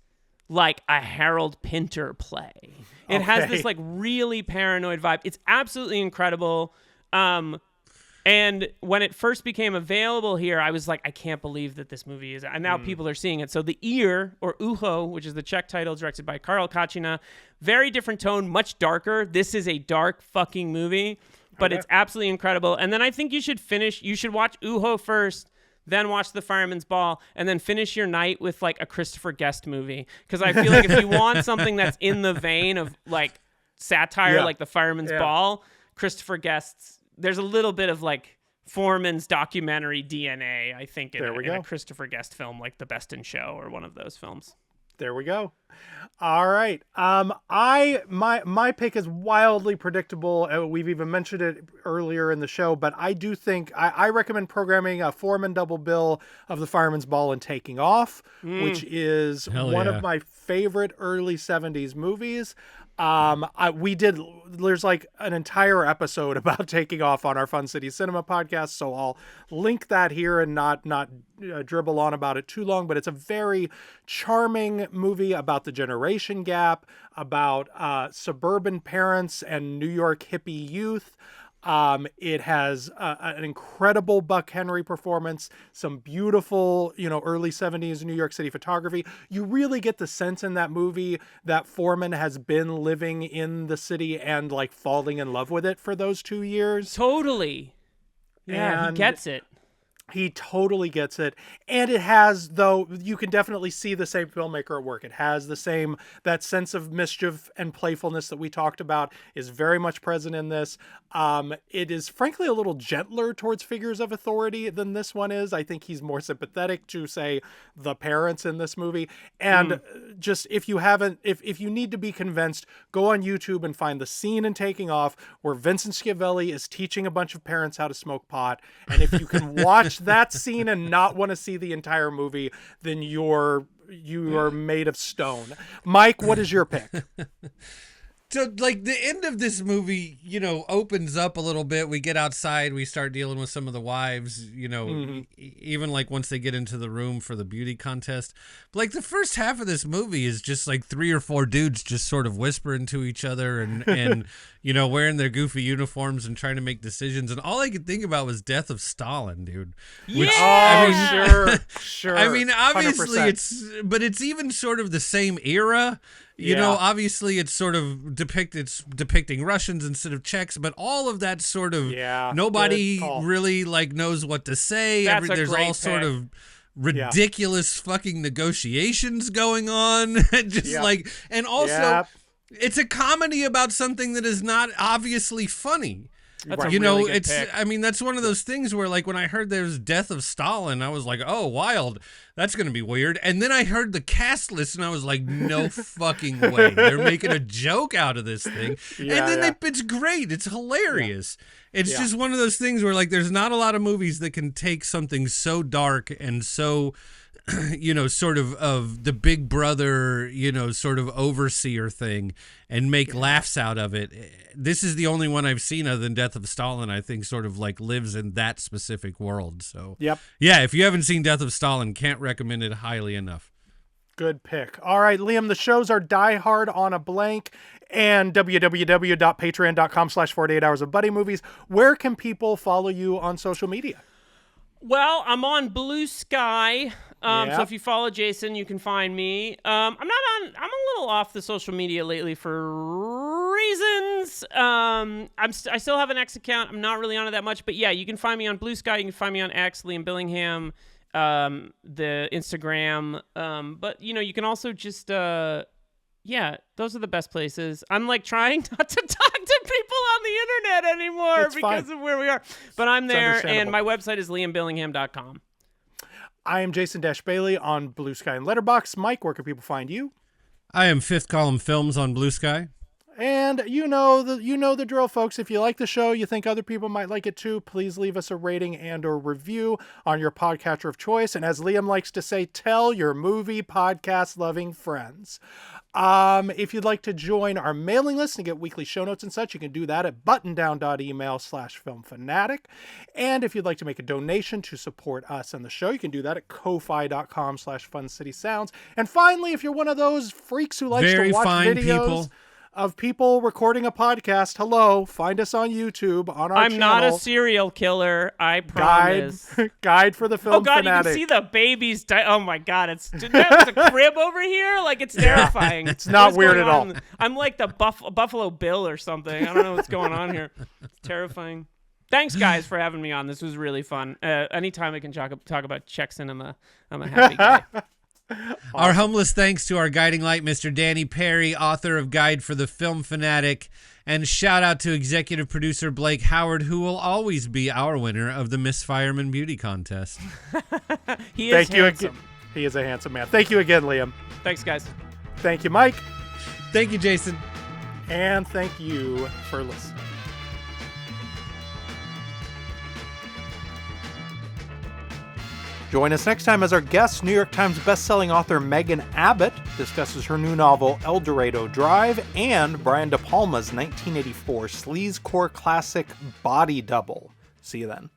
like a Harold Pinter play. It has this like really paranoid vibe. It's absolutely incredible. And when it first became available here, I was like, I can't believe that this movie is, and now people are seeing it. So The Ear, or Ucho, which is the Czech title, directed by Karel Kacina, very different tone, much darker. This is a dark fucking movie, but it's absolutely incredible. And then I think you should watch Ucho first, then watch The Fireman's Ball, and then finish your night with like a Christopher Guest movie. Because I feel like if you want something that's in the vein of like satire, like The Fireman's Ball, Christopher Guest's, there's a little bit of like Forman's documentary DNA, I think, in a Christopher Guest film, like The Best in Show or one of those films. There we go. All right. My pick is wildly predictable. We've even mentioned it earlier in the show, but I do think I recommend programming a Foreman double bill of The Fireman's Ball and Taking Off, which is one of my favorite early 70s movies. There's like an entire episode about Taking Off on our Fun City Cinema podcast, so I'll link that here and not dribble on about it too long, but it's a very charming movie about the generation gap, about suburban parents and New York hippie youth. It has an incredible Buck Henry performance, some beautiful, early 70s New York City photography. You really get the sense in that movie that Foreman has been living in the city and like falling in love with it for those 2 years. Totally. Yeah, he gets it. He totally gets it. And it has, though, you can definitely see the same filmmaker at work. It has the same, that sense of mischief and playfulness that we talked about is very much present in this. It is frankly a little gentler towards figures of authority than this one is. I think he's more sympathetic to, say, the parents in this movie. And just, if you haven't, if you need to be convinced, go on YouTube and find the scene in Taking Off where Vincent Schiavelli is teaching a bunch of parents how to smoke pot. And if you can watch that scene and not want to see the entire movie, then you are made of stone. Mike, what is your pick? So, like, the end of this movie, opens up a little bit. We get outside. We start dealing with some of the wives, even, like, once they get into the room for the beauty contest. But, like, the first half of this movie is just, like, 3 or 4 dudes just sort of whispering to each other and wearing their goofy uniforms and trying to make decisions. And all I could think about was Death of Stalin, dude. Which, Sure. I mean, obviously 100%. but it's even sort of the same era. Obviously it's sort of depicting Russians instead of Czechs, but all of that sort of nobody really like knows what to say. There's all sort of ridiculous fucking negotiations going on. And also it's a comedy about something that is not obviously funny. That's a really good it's pick. I mean, that's one of those things where, like, when I heard there's Death of Stalin, I was like, oh, wild, that's gonna be weird. And then I heard the cast list and I was like, no fucking way, they're making a joke out of this thing. It's great, it's hilarious. It's just one of those things where, like, there's not a lot of movies that can take something so dark and so sort of the big brother, sort of overseer thing and make laughs out of it. This is the only one I've seen other than Death of Stalin, I think, sort of like lives in that specific world. So, if you haven't seen Death of Stalin, can't recommend it highly enough. Good pick. All right, Liam, the shows are Die Hard on a Blank and www.patreon.com/48 hours of buddy movies. Where can people follow you on social media? Well, I'm on Blue Sky. So if you follow Jason, you can find me. I'm a little off the social media lately for reasons. I still have an X account. I'm not really on it that much, but you can find me on Blue Sky. You can find me on X, Liam Billingham, the Instagram. But you can also just, those are the best places. I'm like trying not to talk to people on the internet anymore because of where we are. But I'm there, and my website is liambillingham.com. I am Jason Bailey on Blue Sky and Letterboxd. Mike, where can people find you? I am Fifth Column Films on Blue Sky. And you know the drill, folks. If you like the show, you think other people might like it too, please leave us a rating and or review on your podcatcher of choice. And as Liam likes to say, tell your movie podcast loving friends. If you'd like to join our mailing list and get weekly show notes and such, you can do that at buttondown.email/filmfanatic. And if you'd like to make a donation to support us and the show, you can do that at ko-fi.com/funcitysounds. And finally, if you're one of those freaks who likes to watch videos of people recording a podcast, hello, find us on YouTube on our channel. I'm not a serial killer, I promise. Guide for the film fanatic. fanatic. You can see the babies die. Oh my God, there's a crib over here? Like, it's terrifying. It's not weird at all. I'm like the Buffalo Bill or something. I don't know what's going on here. It's terrifying. Thanks, guys, for having me on. This was really fun. Anytime I can talk about Czech cinema, I'm a happy guy. Awesome. Our humblest thanks to our guiding light, Mr. Danny Perry, author of Guide for the Film Fanatic, and shout out to executive producer Blake Howard, who will always be our winner of the Miss Fireman Beauty Contest. He is handsome. He is a handsome man. Thank you again, Liam. Thanks, guys. Thank you, Mike. Thank you, Jason. And thank you for listening. Join us next time as our guest, New York Times bestselling author Megan Abbott discusses her new novel El Dorado Drive and Brian De Palma's 1984 sleazecore classic Body Double. See you then.